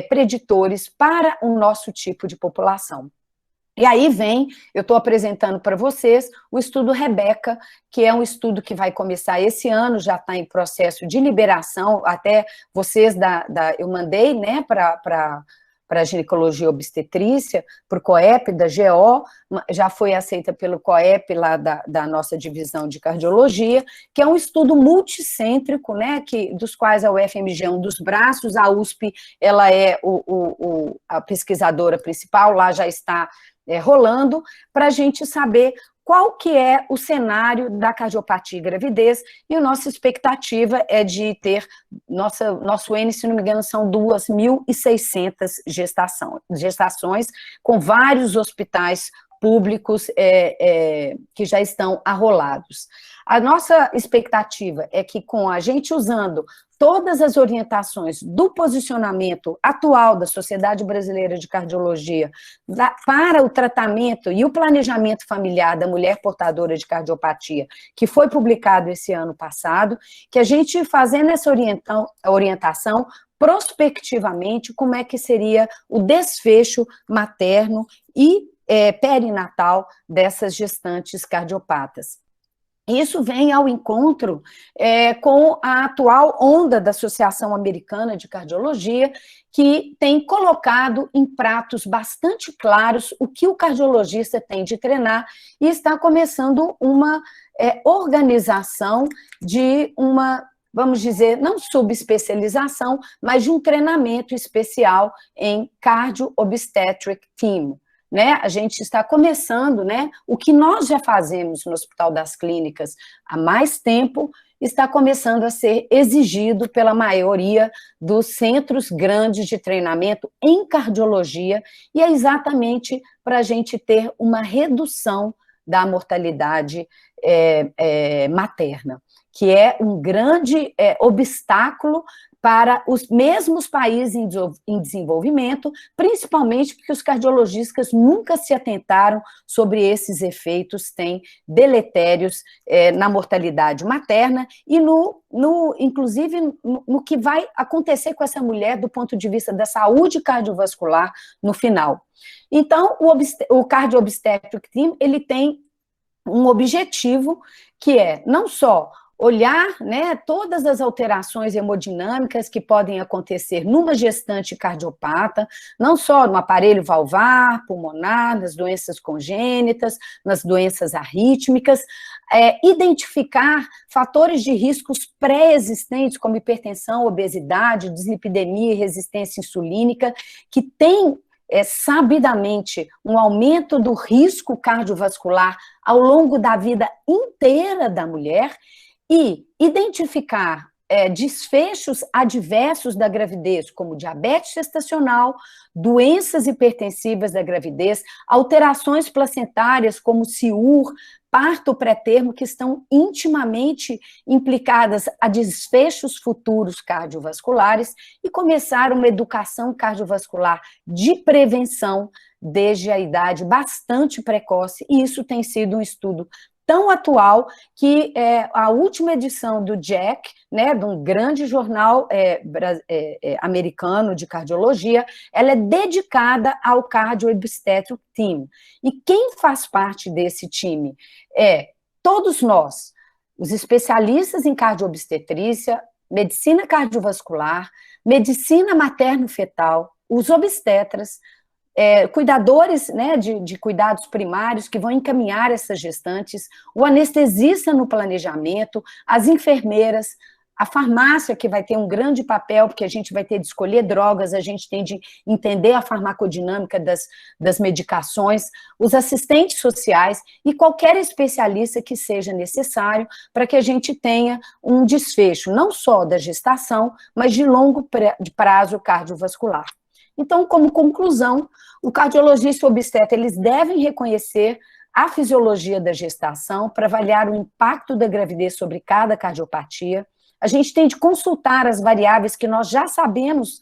preditores para o nosso tipo de população. E aí eu estou apresentando para vocês o estudo Rebeca, que é um estudo que vai começar esse ano, já está em processo de liberação, até vocês eu mandei, né, para a ginecologia obstetrícia, para o COEP da GO, já foi aceita pelo COEP lá da nossa divisão de cardiologia, que é um estudo multicêntrico, né, dos quais a UFMG é um dos braços, a USP, ela é a pesquisadora principal, lá já está rolando, para a gente saber qual que é o cenário da cardiopatia e gravidez, e a nossa expectativa é de ter, nosso N, se não me engano, são 2.600 gestações, com vários hospitais públicos que já estão arrolados. A nossa expectativa é que, com a gente usando todas as orientações do posicionamento atual da Sociedade Brasileira de Cardiologia para o tratamento e o planejamento familiar da mulher portadora de cardiopatia, que foi publicado esse ano passado, que a gente, fazendo essa orientação, prospectivamente, como é que seria o desfecho materno e perinatal dessas gestantes cardiopatas. Isso vem ao encontro com a atual onda da Associação Americana de Cardiologia, que tem colocado em pratos bastante claros o que o cardiologista tem de treinar, e está começando uma organização de uma vamos dizer, não subespecialização, mas de um treinamento especial em Cardio Obstetric Team, né? A gente está começando, né? O que nós já fazemos no Hospital das Clínicas há mais tempo está começando a ser exigido pela maioria dos centros grandes de treinamento em cardiologia, e é exatamente para a gente ter uma redução da mortalidade materna, que é um grande obstáculo para os mesmos países em desenvolvimento, principalmente porque os cardiologistas nunca se atentaram sobre esses efeitos deletérios na mortalidade materna e, inclusive, no que vai acontecer com essa mulher do ponto de vista da saúde cardiovascular no final. Então, o Cardio Obstetric Team, ele tem um objetivo que é não só olhar, né, todas as alterações hemodinâmicas que podem acontecer numa gestante cardiopata, não só no aparelho valvar, pulmonar, nas doenças congênitas, nas doenças arrítmicas, identificar fatores de riscos pré-existentes, como hipertensão, obesidade, dislipidemia e resistência insulínica, que tem sabidamente um aumento do risco cardiovascular ao longo da vida inteira da mulher, e identificar desfechos adversos da gravidez, como diabetes gestacional, doenças hipertensivas da gravidez, alterações placentárias, como CIUR, parto pré-termo, que estão intimamente implicadas a desfechos futuros cardiovasculares, e começar uma educação cardiovascular de prevenção desde a idade bastante precoce, e isso tem sido um estudo tão atual que a última edição do JACC, né, de um grande jornal americano de cardiologia, ela é dedicada ao Cardio Obstetric Team. E quem faz parte desse time todos nós, os especialistas em cardiobstetrícia, medicina cardiovascular, medicina materno-fetal, os obstetras, cuidadores, né, de cuidados primários que vão encaminhar essas gestantes, o anestesista no planejamento, as enfermeiras, a farmácia, que vai ter um grande papel, porque a gente vai ter de escolher drogas, a gente tem de entender a farmacodinâmica das medicações, os assistentes sociais e qualquer especialista que seja necessário para que a gente tenha um desfecho, não só da gestação, mas de longo prazo cardiovascular. Então, como conclusão, o cardiologista e o obstetra, eles devem reconhecer a fisiologia da gestação para avaliar o impacto da gravidez sobre cada cardiopatia. A gente tem de consultar as variáveis que nós já sabemos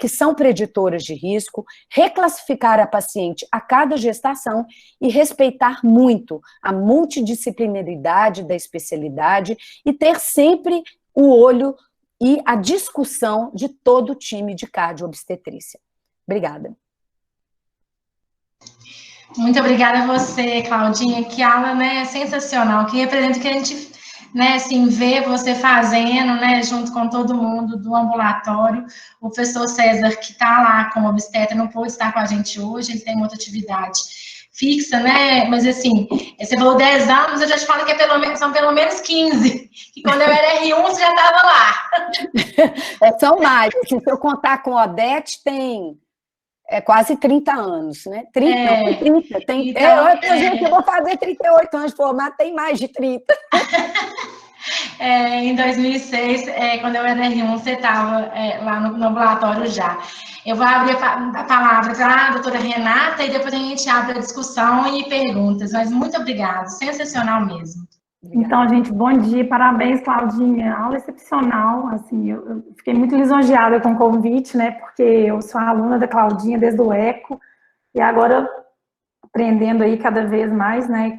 que são preditoras de risco, reclassificar a paciente a cada gestação e respeitar muito a multidisciplinaridade da especialidade e ter sempre o olho e a discussão de todo o time de cardio-obstetrícia. Obrigada. Muito obrigada a você, Claudinha. Que aula, né, sensacional, que representa o que a gente, né, assim, vê você fazendo, né, junto com todo mundo do ambulatório. O professor César, que está lá como obstetra, não pôde estar com a gente hoje, ele tem outra atividade fixa, né, mas assim, você falou 10 anos, eu já te falo que são pelo menos 15, que quando eu era R1, você já estava lá. São mais, se eu contar com a Odete, tem quase 30 anos, né? 30, não, 30. Gente, eu vou fazer 38 anos de formado, tem mais de 30. Em 2006, quando eu era R1, você estava lá no ambulatório já. Eu vou abrir a palavra para a doutora Renata e depois a gente abre a discussão e perguntas. Mas muito obrigada, sensacional mesmo. Então, gente, bom dia, parabéns, Claudinha, aula excepcional, assim, eu fiquei muito lisonjeada com o convite, né, porque eu sou aluna da Claudinha desde o ECO, e agora aprendendo aí cada vez mais, né,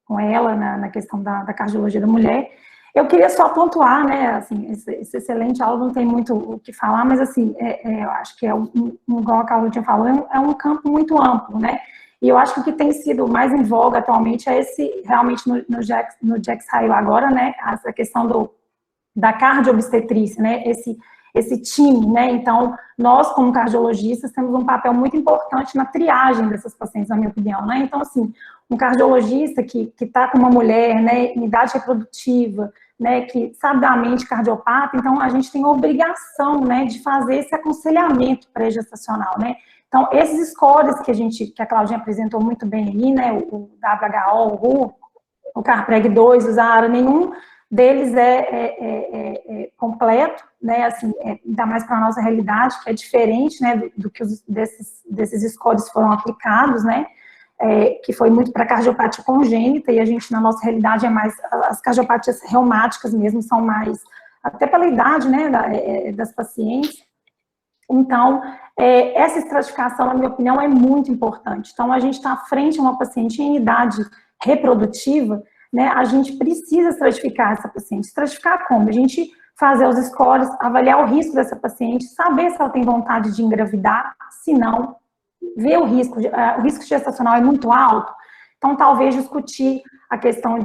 com ela na questão da cardiologia da mulher. Eu queria só pontuar, né, assim, esse excelente aula, não tem muito o que falar, mas, assim, eu acho que igual a Claudinha falou, é um campo muito amplo, né. E eu acho que o que tem sido mais em voga atualmente é realmente no JACC saiu agora, né, essa questão da cardiobstetrícia, né, esse time, né, então, nós como cardiologistas temos um papel muito importante na triagem dessas pacientes, na minha opinião, né, então, assim, um cardiologista que está com uma mulher, né, em idade reprodutiva, né, que sabidamente cardiopata, então a gente tem a obrigação, né, de fazer esse aconselhamento pré-gestacional, né. Então, esses scores que a Claudinha apresentou muito bem aí, né, o WHO, o RU, o CARPREG-2, o ZARA, nenhum deles é completo, né, assim, ainda mais para a nossa realidade, que é diferente, né, do que desses scores foram aplicados, né, que foi muito para cardiopatia congênita, e a gente, na nossa realidade, é mais, as cardiopatias reumáticas mesmo, são mais, até pela idade, né, das pacientes. Então, essa estratificação, na minha opinião, é muito importante. Então, a gente está frente a uma paciente em idade reprodutiva, né, a gente precisa estratificar essa paciente. Estratificar como? A gente fazer os scores, avaliar o risco dessa paciente, saber se ela tem vontade de engravidar, se não, ver o risco gestacional é muito alto, então talvez discutir a questão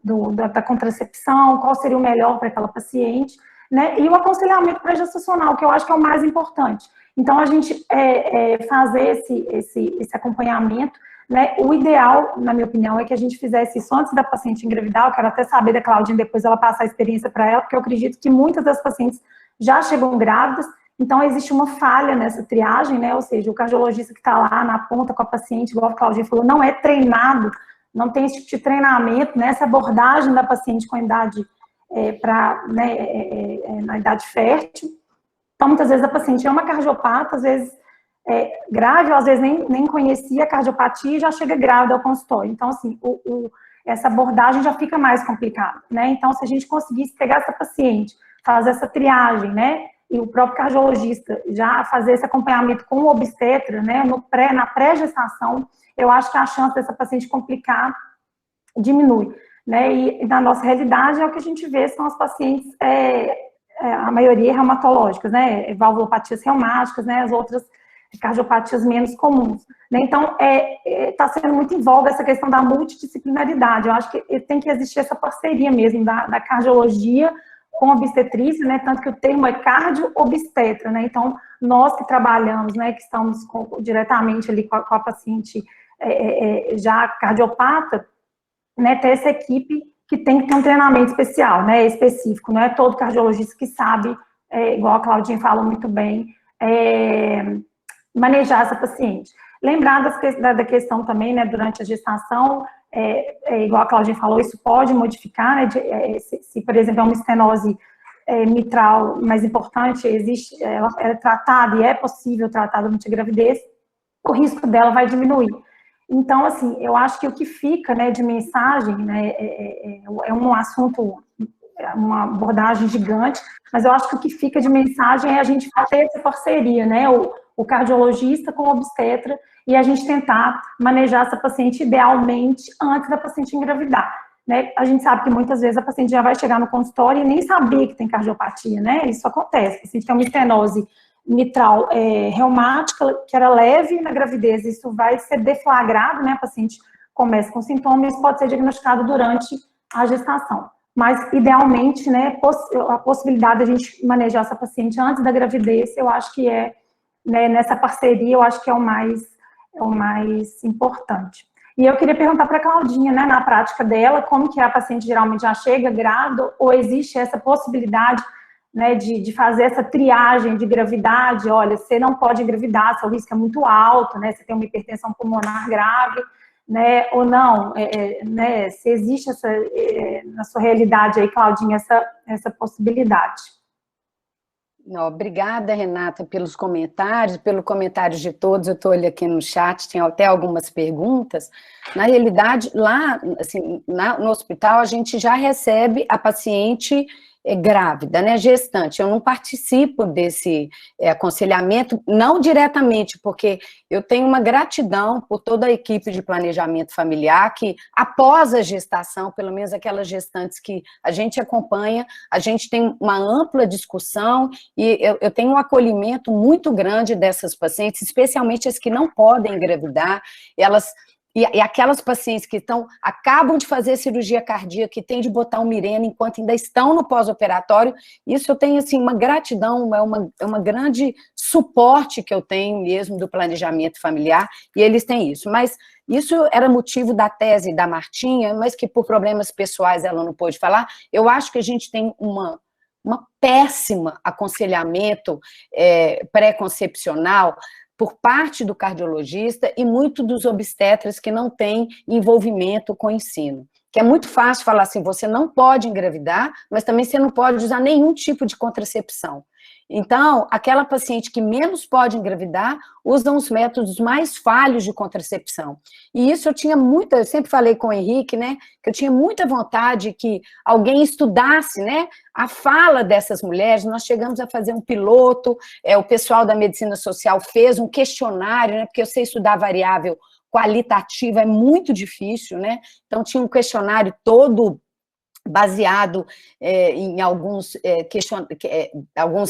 da contracepção, qual seria o melhor para aquela paciente, né, e o aconselhamento pré-gestacional, que eu acho que é o mais importante. Então, a gente fazer esse acompanhamento, né, o ideal, na minha opinião, é que a gente fizesse isso antes da paciente engravidar. Eu quero até saber da Claudinha, depois ela passar a experiência para ela, porque eu acredito que muitas das pacientes já chegam grávidas. Então, existe uma falha nessa triagem, né, ou seja, o cardiologista que está lá na ponta com a paciente, igual a Claudinha falou, não é treinado, não tem esse tipo de treinamento, nessa abordagem da paciente com idade, na idade fértil. Então, muitas vezes a paciente é uma cardiopata, às vezes grave, ou às vezes nem conhecia a cardiopatia e já chega grávida ao consultório. Então, assim, essa abordagem já fica mais complicada, né? Então, se a gente conseguisse pegar essa paciente, fazer essa triagem, né, e o próprio cardiologista já fazer esse acompanhamento com o obstetra, né, na pré-gestação, eu acho que a chance dessa paciente complicar diminui, né, e na nossa realidade é o que a gente vê, são as pacientes, a maioria reumatológicas, né, valvulopatias reumáticas, né, as outras cardiopatias menos comuns, né, então está sendo muito em voga essa questão da multidisciplinaridade. Eu acho que tem que existir essa parceria mesmo da cardiologia com obstetrícia, né, tanto que o termo é cardio-obstetra, né, então nós que trabalhamos, né, que estamos diretamente ali com a paciente já cardiopata, né, ter essa equipe que tem que ter um treinamento especial, né, específico, não é todo cardiologista que sabe, igual a Claudinha falou muito bem, manejar essa paciente. Lembrar da questão também, né, durante a gestação, igual a Claudinha falou, isso pode modificar, né, se, por exemplo, é uma estenose mitral mais importante, ela é tratada e é possível tratar durante a gravidez, o risco dela vai diminuir. Então, assim, eu acho que o que fica, né, de mensagem, né, é um assunto, uma abordagem gigante, mas eu acho que o que fica de mensagem é a gente ter essa parceria, né, o cardiologista com o obstetra, e a gente tentar manejar essa paciente idealmente antes da paciente engravidar, né? A gente sabe que muitas vezes a paciente já vai chegar no consultório e nem sabia que tem cardiopatia, né? Isso acontece. A paciente tem uma estenose mitral reumática, que era leve na gravidez, isso vai ser deflagrado, né? A paciente começa com sintomas, isso pode ser diagnosticado durante a gestação. Mas, idealmente, né, a possibilidade de a gente manejar essa paciente antes da gravidez, eu acho que né, nessa parceria, eu acho que é o mais importante. E eu queria perguntar para a Claudinha, né, na prática dela, como que a paciente geralmente já chega grávida, ou existe essa possibilidade, né, de fazer essa triagem de gravidade? Olha, você não pode engravidar, seu risco é muito alto, né, você tem uma hipertensão pulmonar grave, né, ou não, né, se existe na sua realidade aí, Claudinha, essa possibilidade. Obrigada, Renata, pelos comentários, pelo comentário de todos. Eu estou olhando aqui no chat, tem até algumas perguntas. Na realidade, lá, assim, no hospital, a gente já recebe a paciente grávida, né, gestante. Eu não participo desse aconselhamento, não diretamente, porque eu tenho uma gratidão por toda a equipe de planejamento familiar, que após a gestação, pelo menos aquelas gestantes que a gente acompanha, a gente tem uma ampla discussão, e eu tenho um acolhimento muito grande dessas pacientes, especialmente as que não podem engravidar. Elas E aquelas pacientes que acabam de fazer cirurgia cardíaca, que tem de botar um Mirena enquanto ainda estão no pós-operatório, isso eu tenho, assim, uma gratidão, uma grande suporte que eu tenho mesmo do planejamento familiar, e eles têm isso. Mas isso era motivo da tese da Martinha, mas que por problemas pessoais ela não pôde falar. Eu acho que a gente tem uma péssima aconselhamento pré-concepcional por parte do cardiologista e muito dos obstetras que não têm envolvimento com o ensino. Que é muito fácil falar assim, você não pode engravidar, mas também você não pode usar nenhum tipo de contracepção. Então, aquela paciente que menos pode engravidar, usa os métodos mais falhos de contracepção. E isso eu sempre falei com o Henrique, né, que eu tinha muita vontade que alguém estudasse, né, a fala dessas mulheres. Nós chegamos a fazer um piloto, o pessoal da medicina social fez um questionário, né, porque eu sei estudar variável qualitativa, é muito difícil, né, então tinha um questionário todo baseado em algumas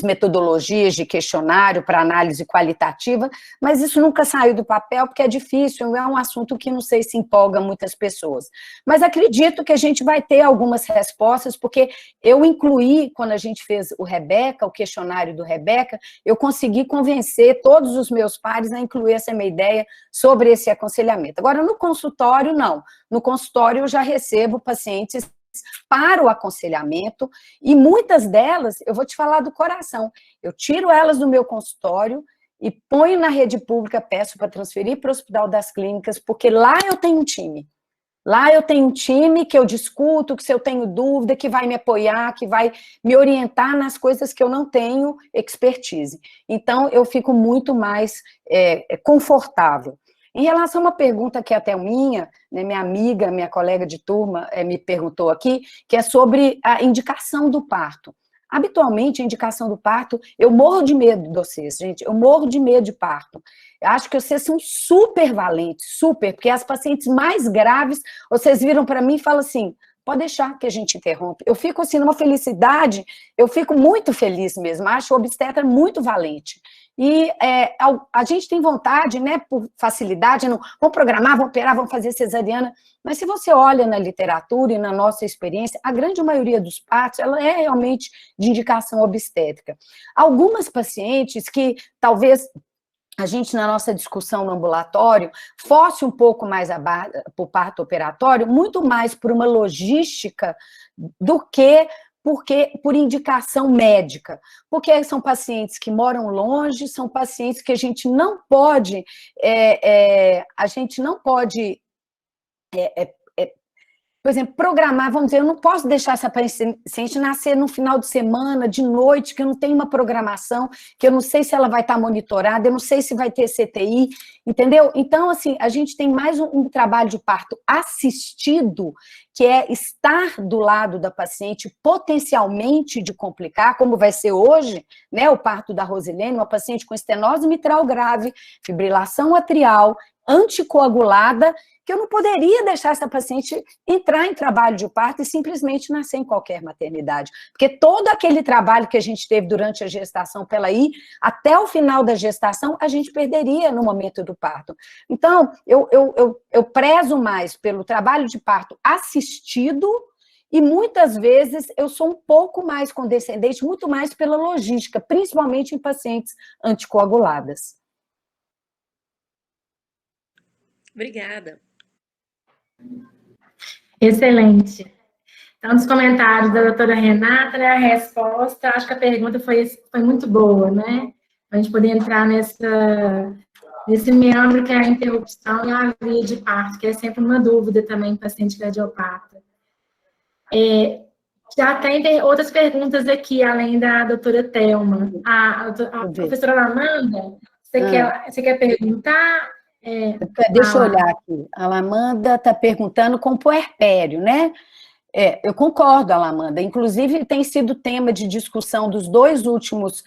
metodologias de questionário para análise qualitativa, mas isso nunca saiu do papel, porque é difícil, é um assunto que não sei se empolga muitas pessoas. Mas acredito que a gente vai ter algumas respostas, porque eu incluí, quando a gente fez o questionário do Rebeca, eu consegui convencer todos os meus pares a incluir essa minha ideia sobre esse aconselhamento. Agora, no consultório, não. No consultório, eu já recebo pacientes para o aconselhamento, e muitas delas, eu vou te falar do coração, eu tiro elas do meu consultório e ponho na rede pública, peço para transferir para o Hospital das Clínicas, porque lá eu tenho um time. Lá eu tenho um time que eu discuto, que se eu tenho dúvida, que vai me apoiar, que vai me orientar nas coisas que eu não tenho expertise. Então, eu fico muito mais confortável. Em relação a uma pergunta que é até minha, né, minha amiga, minha colega de turma me perguntou aqui, que é sobre a indicação do parto. Habitualmente, a indicação do parto, eu morro de medo de vocês, gente, eu morro de medo de parto. Eu acho que vocês são super valentes, super, porque as pacientes mais graves, vocês viram para mim e falam assim, pode deixar que a gente interrompe. Eu fico assim, numa felicidade, eu fico muito feliz mesmo, acho o obstetra muito valente. E a gente tem vontade, né, por facilidade, não, vamos programar, vamos operar, vamos fazer cesariana, mas se você olha na literatura e na nossa experiência, a grande maioria dos partos, ela é realmente de indicação obstétrica. Algumas pacientes que talvez a gente, na nossa discussão no ambulatório, force um pouco mais para o parto operatório, muito mais por uma logística do que por indicação médica, porque são pacientes que moram longe, são pacientes que a gente não pode, por exemplo, programar, vamos dizer, eu não posso deixar essa paciente nascer no final de semana, de noite, que eu não tenho uma programação, que eu não sei se ela vai estar monitorada, eu não sei se vai ter CTI, entendeu? Então, assim, a gente tem mais um trabalho de parto assistido, que é estar do lado da paciente, potencialmente de complicar, como vai ser hoje, né, o parto da Rosilene, uma paciente com estenose mitral grave, fibrilação atrial, anticoagulada, que eu não poderia deixar essa paciente entrar em trabalho de parto e simplesmente nascer em qualquer maternidade. Porque todo aquele trabalho que a gente teve durante a gestação para ela ir até o final da gestação, a gente perderia no momento do parto. Então, eu prezo mais pelo trabalho de parto assistido e muitas vezes eu sou um pouco mais condescendente, muito mais pela logística, principalmente em pacientes anticoaguladas. Obrigada. Excelente. Então, nos comentários da doutora Renata, né, a resposta, acho que a pergunta foi muito boa, né? A gente poder entrar nesse meandro que é a interrupção e a via de parto, que é sempre uma dúvida também para paciente cardiopata. Já tem outras perguntas aqui, além da doutora Thelma. A professora Amanda, você quer perguntar? Deixa eu olhar aqui. A Alamanda está perguntando com puerpério, né? Eu concordo, Alamanda. Inclusive, tem sido tema de discussão dos dois últimos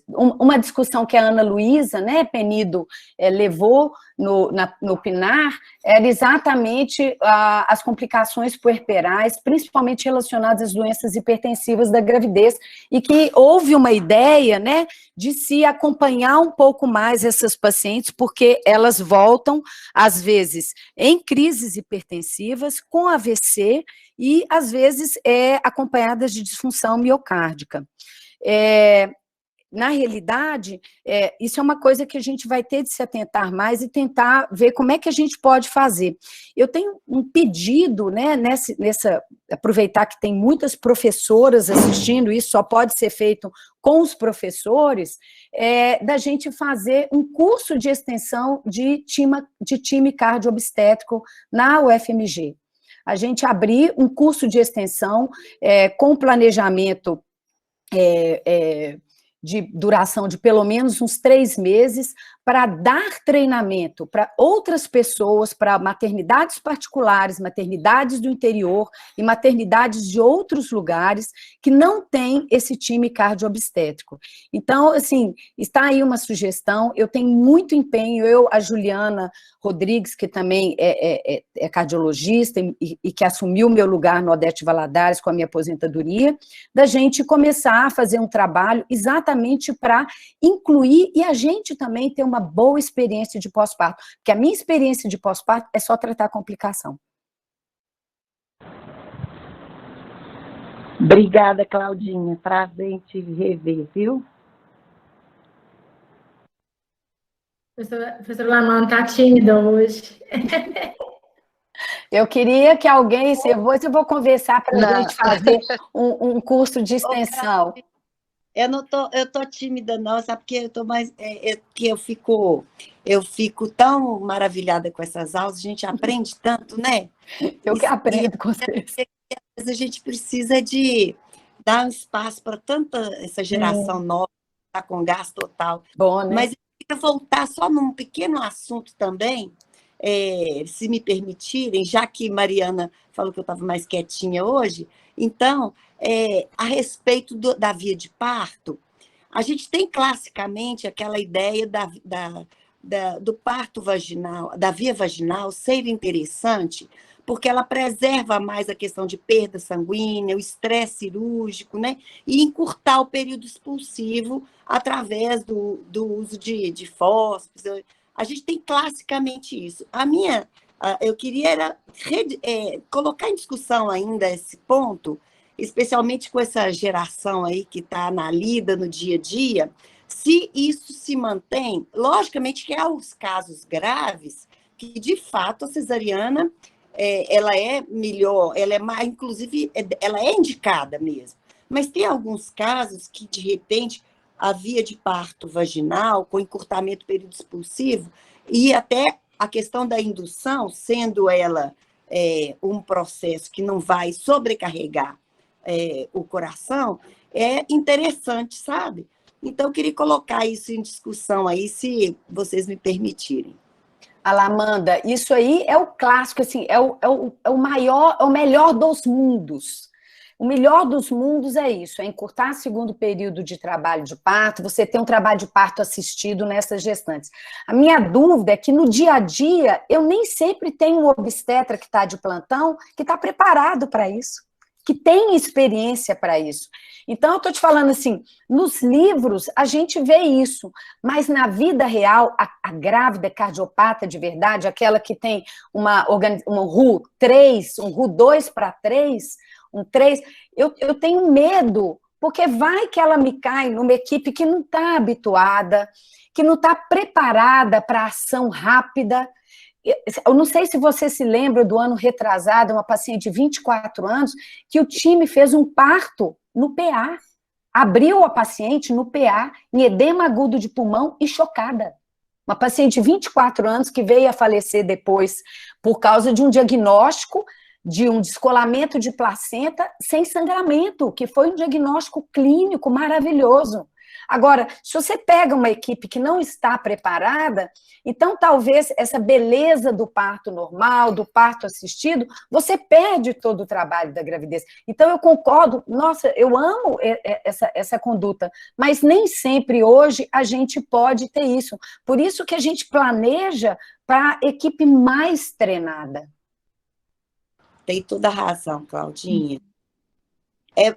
uma discussão que a Ana Luísa, né, Penido, levou no PNAR, era exatamente as complicações puerperais, principalmente relacionadas às doenças hipertensivas da gravidez, e que houve uma ideia, né, de se acompanhar um pouco mais essas pacientes, porque elas voltam, às vezes, em crises hipertensivas, com AVC, e, às vezes, acompanhadas de disfunção miocárdica. Na realidade, isso é uma coisa que a gente vai ter de se atentar mais e tentar ver como é que a gente pode fazer. Eu tenho um pedido, né, aproveitar que tem muitas professoras assistindo, isso só pode ser feito com os professores, da gente fazer um curso de extensão de time cardio-obstétrico na UFMG. A gente abrir um curso de extensão com planejamento de duração de pelo menos uns 3 meses, para dar treinamento para outras pessoas, para maternidades particulares, maternidades do interior e maternidades de outros lugares que não têm esse time cardio-obstétrico. Então, assim, está aí uma sugestão, eu tenho muito empenho, a Juliana Rodrigues, que também é cardiologista e que assumiu o meu lugar no Odete Valadares com a minha aposentadoria, da gente começar a fazer um trabalho exatamente para incluir, e a gente também ter uma boa experiência de pós-parto, porque a minha experiência de pós-parto é só tratar a complicação. Obrigada, Claudinha. Prazer em te rever, viu? Professora Lamão está tímida hoje. Eu queria que alguém, eu vou conversar para a gente fazer um curso de extensão. Eu tô tímida, não, sabe? Porque eu tô mais. Que eu fico tão maravilhada com essas aulas, a gente aprende tanto, né? Eu que aprendo com vocês. A gente precisa de dar um espaço para tanta essa geração nova, tá com gás total. Bom, né? Mas eu queria voltar só num pequeno assunto também, se me permitirem, já que Mariana falou que eu estava mais quietinha hoje. Então, a respeito da via de parto, a gente tem classicamente aquela ideia do parto vaginal, da via vaginal ser interessante, porque ela preserva mais a questão de perda sanguínea, o estresse cirúrgico, né? E encurtar o período expulsivo através do uso de fósforos. A gente tem classicamente isso. Eu queria colocar em discussão ainda esse ponto, especialmente com essa geração aí que está na lida no dia a dia, se isso se mantém. Logicamente que há os casos graves que, de fato, a cesariana ela é melhor, ela é mais, inclusive, ela é indicada mesmo. Mas tem alguns casos que, de repente, a via de parto vaginal, com encurtamento do período expulsivo, e até a questão da indução, sendo ela um processo que não vai sobrecarregar o coração, é interessante, sabe? Então, eu queria colocar isso em discussão aí, se vocês me permitirem. Alamanda, isso aí é o clássico, assim, é o maior, é o melhor dos mundos. O melhor dos mundos é isso, é encurtar o segundo período de trabalho de parto, você ter um trabalho de parto assistido nessas gestantes. A minha dúvida é que no dia a dia, eu nem sempre tenho um obstetra que está de plantão, que está preparado para isso, que tem experiência para isso. Então, eu estou te falando assim, nos livros a gente vê isso, mas na vida real, a grávida cardiopata de verdade, aquela que tem uma RU3, um RU2 para 3, um 3, eu tenho medo, porque vai que ela me cai numa equipe que não está habituada, que não está preparada para ação rápida. Eu não sei se você se lembra do ano retrasado, uma paciente de 24 anos, que o time fez um parto no PA, abriu a paciente no PA, em edema agudo de pulmão e chocada. Uma paciente de 24 anos que veio a falecer depois por causa de um diagnóstico de um descolamento de placenta sem sangramento, que foi um diagnóstico clínico maravilhoso. Agora, se você pega uma equipe que não está preparada, então talvez essa beleza do parto normal, do parto assistido, você perde todo o trabalho da gravidez. Então, eu concordo, nossa, eu amo essa conduta, mas nem sempre hoje a gente pode ter isso. Por isso que a gente planeja para a equipe mais treinada. Tem toda a razão, Claudinha.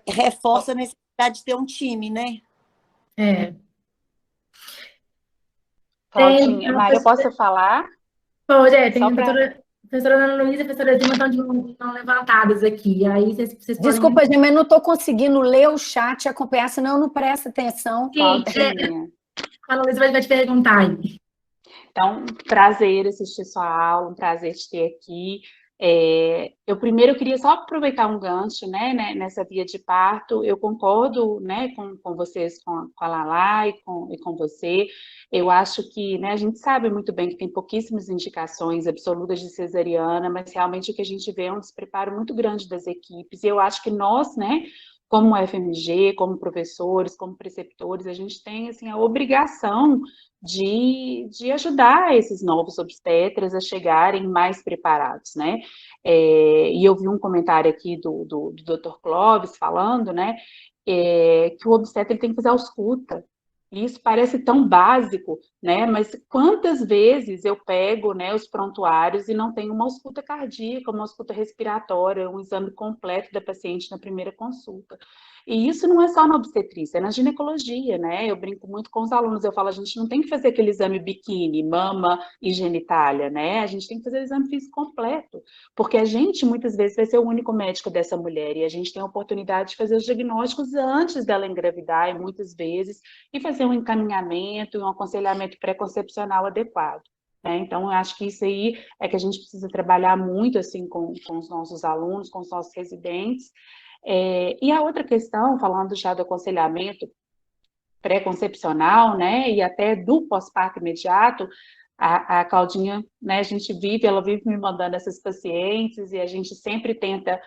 Reforça a necessidade de ter um time, né? Claudinha, Mário, eu posso falar? Pode, tem Só a professora Ana Luísa e a professora Dilma estão levantadas aqui. Aí vocês Desculpa, podem... gente, mas não estou conseguindo ler o chat e acompanhar, senão eu não presto atenção. Claudinha. A Ana Luísa vai te perguntar aí. Então, prazer assistir sua aula, um prazer te ter aqui. Eu primeiro queria só aproveitar um gancho, né, nessa via de parto. Eu concordo, né, com vocês, com a Lala e com você. Eu acho que, né, a gente sabe muito bem que tem pouquíssimas indicações absolutas de cesariana, mas realmente o que a gente vê é um despreparo muito grande das equipes. E eu acho que nós, né, como FMG, como professores, como preceptores, a gente tem assim, a obrigação de ajudar esses novos obstetras a chegarem mais preparados, né? E eu vi um comentário aqui do Dr. Clóvis falando, né, que o obstetra ele tem que fazer ausculta. Isso parece tão básico, né? Mas quantas vezes eu pego, né, os prontuários e não tenho uma ausculta cardíaca, uma ausculta respiratória, um exame completo da paciente na primeira consulta. E isso não é só na obstetrícia, é na ginecologia, né? Eu brinco muito com os alunos, eu falo, a gente não tem que fazer aquele exame biquíni, mama e genitália, né? A gente tem que fazer o exame físico completo, porque a gente, muitas vezes, vai ser o único médico dessa mulher, e a gente tem a oportunidade de fazer os diagnósticos antes dela engravidar, e muitas vezes, e fazer um encaminhamento, um aconselhamento pré-concepcional adequado. Então, eu acho que isso aí é que a gente precisa trabalhar muito, assim, com os nossos alunos, com os nossos residentes. E a outra questão, falando já do aconselhamento pré-concepcional, né, e até do pós-parto imediato, a Claudinha, né, ela vive me mandando essas pacientes e a gente sempre tenta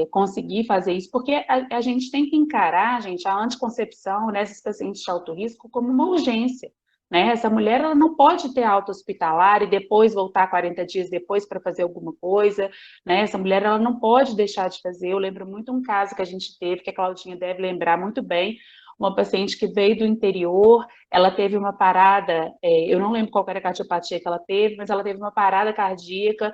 conseguir fazer isso, porque a gente tem que encarar, gente, a anticoncepção nessas pacientes de alto risco como uma urgência. Né? Essa mulher ela não pode ter alta hospitalar e depois voltar 40 dias depois para fazer alguma coisa. Né? Essa mulher ela não pode deixar de fazer. Eu lembro muito um caso que a gente teve, que a Claudinha deve lembrar muito bem, uma paciente que veio do interior, ela teve uma parada, eu não lembro qual era a cardiopatia que ela teve, mas ela teve uma parada cardíaca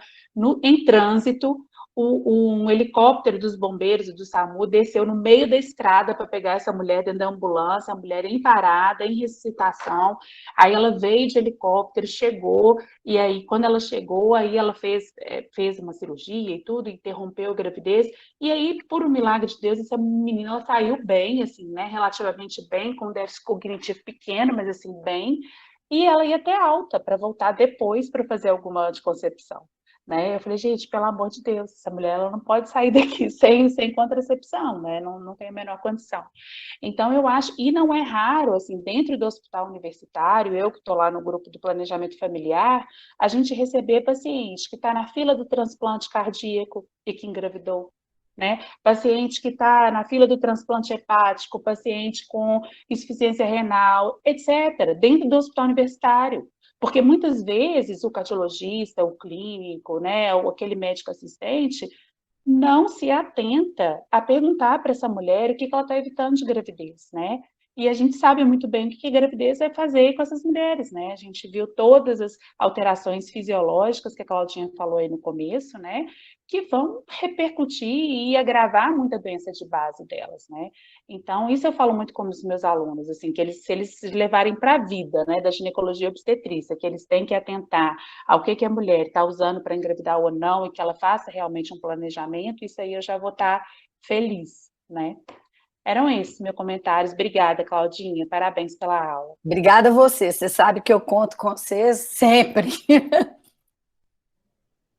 em trânsito. Um helicóptero dos bombeiros e do SAMU desceu no meio da estrada para pegar essa mulher dentro da ambulância, a mulher em parada, em ressuscitação. Aí ela veio de helicóptero, chegou, e aí quando ela chegou, aí ela fez uma cirurgia e tudo, interrompeu a gravidez, e aí, por um milagre de Deus, essa menina ela saiu bem, assim, né, relativamente bem, com um déficit cognitivo pequeno, mas assim, bem, e ela ia ter alta para voltar depois para fazer alguma anticoncepção. Né? Eu falei, gente, pelo amor de Deus, essa mulher ela não pode sair daqui sem contracepção, né? Não tem a menor condição. Então, eu acho, e não é raro, assim, dentro do hospital universitário, eu que estou lá no grupo do planejamento familiar, a gente receber paciente que está na fila do transplante cardíaco e que engravidou. Né? Paciente que está na fila do transplante hepático, paciente com insuficiência renal, etc., dentro do hospital universitário. Porque muitas vezes o cardiologista, o clínico, né, ou aquele médico assistente, não se atenta a perguntar para essa mulher o que ela está evitando de gravidez, né? E a gente sabe muito bem o que a gravidez vai fazer com essas mulheres, né? A gente viu todas as alterações fisiológicas que a Claudinha falou aí no começo, né? Que vão repercutir e agravar muita doença de base delas, né? Então, isso eu falo muito com os meus alunos, assim, que se eles se levarem para a vida, né, da ginecologia obstetrícia, que eles têm que atentar ao que a mulher está usando para engravidar ou não, e que ela faça realmente um planejamento, isso aí eu já vou estar feliz, né? Eram esses meus comentários. Obrigada, Claudinha. Parabéns pela aula. Obrigada a você. Você sabe que eu conto com vocês sempre.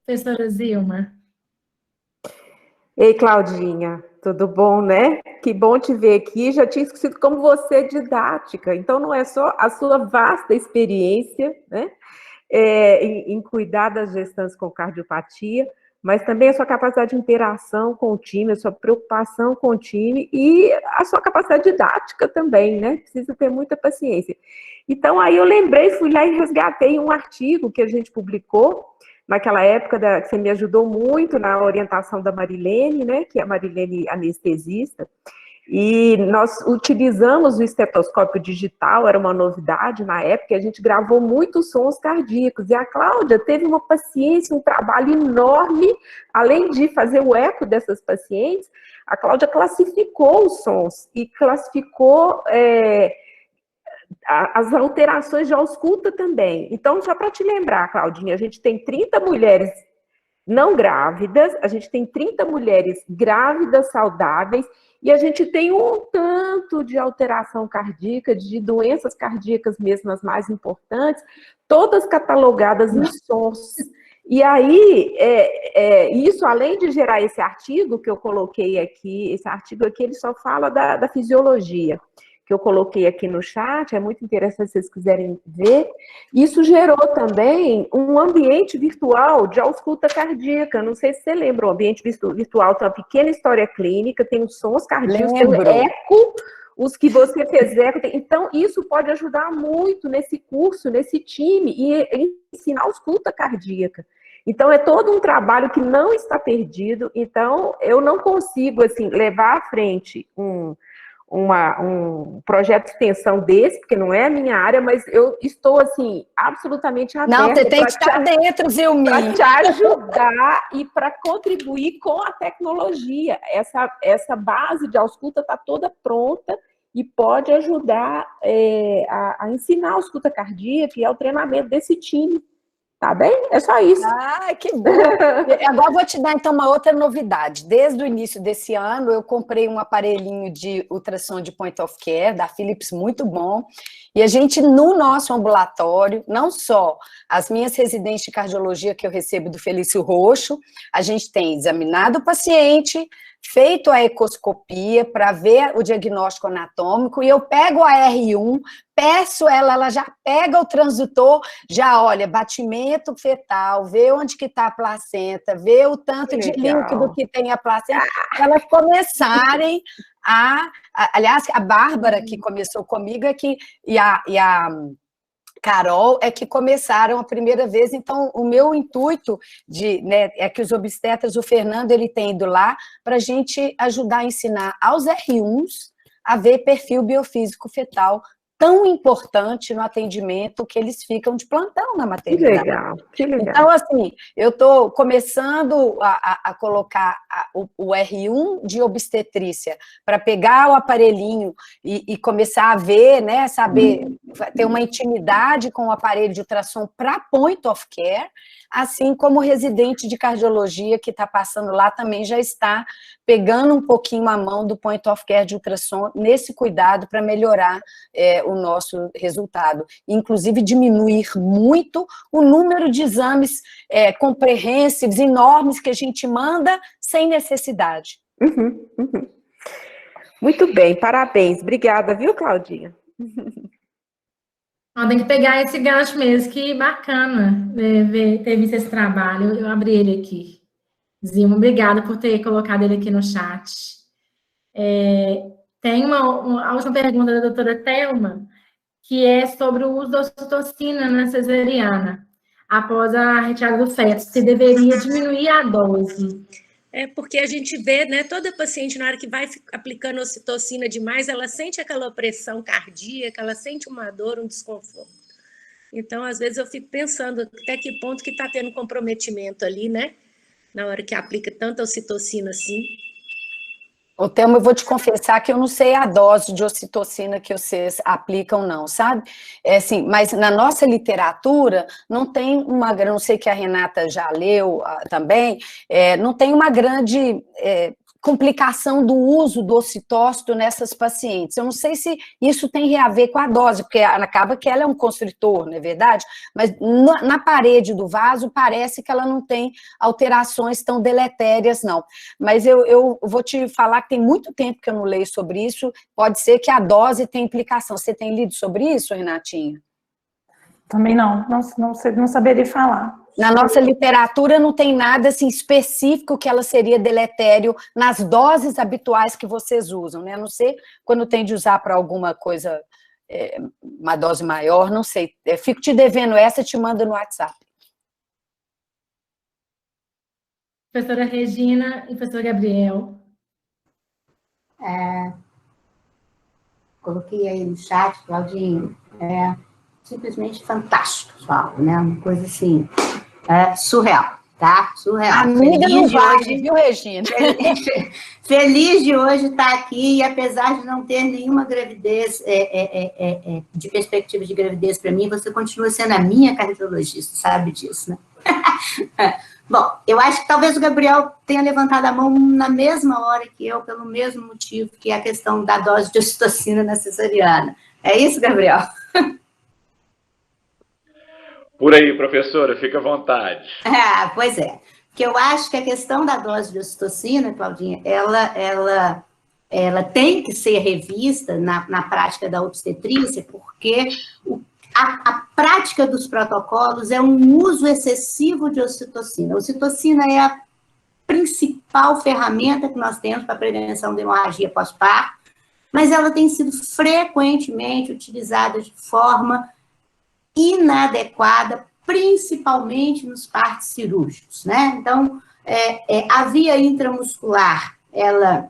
Professora Zilma. Ei, Claudinha, tudo bom, né? Que bom te ver aqui. Já tinha esquecido como você é didática. Então, não é só a sua vasta experiência, né, em cuidar das gestantes com cardiopatia, mas também a sua capacidade de interação com o time, a sua preocupação com o time e a sua capacidade didática também, né? Precisa ter muita paciência. Então, aí eu lembrei, fui lá e resgatei um artigo que a gente publicou naquela época, que você me ajudou muito na orientação da Marilene, né? Que é a Marilene anestesista. E nós utilizamos o estetoscópio digital, era uma novidade na época, a gente gravou muitos sons cardíacos, e a Cláudia teve uma paciência, um trabalho enorme, além de fazer o eco dessas pacientes, a Cláudia classificou os sons, e classificou as alterações de ausculta também. Então, só para te lembrar, Claudinha, a gente tem 30 mulheres não grávidas, a gente tem 30 mulheres grávidas saudáveis, e a gente tem um tanto de alteração cardíaca, de doenças cardíacas mesmo as mais importantes, todas catalogadas em sons. E aí, isso, além de gerar esse artigo que eu coloquei aqui, esse artigo aqui, ele só fala da fisiologia, que eu coloquei aqui no chat, é muito interessante se vocês quiserem ver. Isso gerou também um ambiente virtual de ausculta cardíaca. Não sei se você lembra, o ambiente virtual tem uma pequena história clínica, tem os sons cardíacos, tem o eco, os que você fez eco. Então, isso pode ajudar muito nesse curso, nesse time, e ensinar ausculta cardíaca. Então, é todo um trabalho que não está perdido. Então, eu não consigo, assim, levar à frente um projeto de extensão desse, porque não é a minha área, mas eu estou, assim, absolutamente aberta. Não, você tem que estar dentro, Zilmi. Para te ajudar e para contribuir com a tecnologia. Essa base de ausculta está toda pronta e pode ajudar a ensinar a ausculta cardíaca e ao treinamento desse time. Tá bem? É só isso. Ah, que bom! Agora vou te dar, então, uma outra novidade. Desde o início desse ano, eu comprei um aparelhinho de ultrassom de point of care, da Philips, muito bom. E a gente, no nosso ambulatório, não só as minhas residentes de cardiologia que eu recebo do Felício Roxo, a gente tem examinado o paciente, feito a ecoscopia para ver o diagnóstico anatômico, e eu pego a R1, peço ela já pega o transdutor, já olha, batimento fetal, vê onde que está a placenta, vê o tanto de líquido que tem a placenta, para elas começarem aliás, a Bárbara, que começou comigo, e a Carol é que começaram a primeira vez. Então o meu intuito é que os obstetras, o Fernando, ele tem ido lá para a gente ajudar a ensinar aos R1s a ver perfil biofísico fetal, tão importante no atendimento que eles ficam de plantão na maternidade. Que legal, que legal. Então, assim, eu estou começando a colocar o R1 de obstetrícia para pegar o aparelhinho e começar a ver, né, saber, ter uma intimidade com o aparelho de ultrassom para point of care, assim como o residente de cardiologia que está passando lá também já está pegando um pouquinho a mão do point of care de ultrassom nesse cuidado para melhorar o nosso resultado. Inclusive, diminuir muito o número de exames comprehensives, enormes, que a gente manda sem necessidade. Muito bem, parabéns. Obrigada, viu, Claudinha? Tem que pegar esse gancho mesmo, que bacana ter visto esse trabalho. Eu abri ele aqui. Zilma, obrigada por ter colocado ele aqui no chat. Tem a última pergunta da doutora Thelma, que é sobre o uso da ocitocina na cesariana, após a retirada do feto, se deveria diminuir a dose. Porque a gente vê, né, toda paciente, na hora que vai aplicando ocitocina demais, ela sente aquela pressão cardíaca, ela sente uma dor, um desconforto. Então, às vezes, eu fico pensando até que ponto que está tendo comprometimento ali, né, na hora que aplica tanta ocitocina assim. Ô, Thelma, eu vou te confessar que eu não sei a dose de ocitocina que vocês aplicam, não, sabe? Assim, mas na nossa literatura não tem não sei que a Renata já leu também, não tem uma grande complicação do uso do ocitócito nessas pacientes. Eu não sei se isso tem a ver com a dose, porque acaba que ela é um constritor, não é verdade? Mas na parede do vaso parece que ela não tem alterações tão deletérias, não. Mas eu vou te falar que tem muito tempo que eu não leio sobre isso, pode ser que a dose tenha implicação. Você tem lido sobre isso, Renatinha? Também não saberia falar. Na nossa literatura não tem nada assim, específico que ela seria deletério nas doses habituais que vocês usam, né? A não ser quando tem de usar para alguma coisa, uma dose maior, não sei. Fico te devendo essa, te mando no WhatsApp. Professora Regina e professor Gabriel. Coloquei aí no chat, Claudinho, simplesmente fantástico, sua aula, né? Uma coisa assim, surreal, tá? Surreal. Amiga não vale, viu, Regina? Feliz de hoje estar aqui, e apesar de não ter nenhuma gravidez, de perspectiva de gravidez para mim, você continua sendo a minha cardiologista, sabe disso, né? Bom, eu acho que talvez o Gabriel tenha levantado a mão na mesma hora que eu, pelo mesmo motivo, que é a questão da dose de ocitocina na cesariana. É isso, Gabriel? Por aí, professora, fica à vontade. Pois é. Porque eu acho que a questão da dose de ocitocina, Claudinha, ela tem que ser revista na prática da obstetrícia, porque a prática dos protocolos é um uso excessivo de ocitocina. A ocitocina é a principal ferramenta que nós temos para a prevenção da hemorragia pós-parto, mas ela tem sido frequentemente utilizada de forma inadequada, principalmente nos partos cirúrgicos, né? Então, a via intramuscular, ela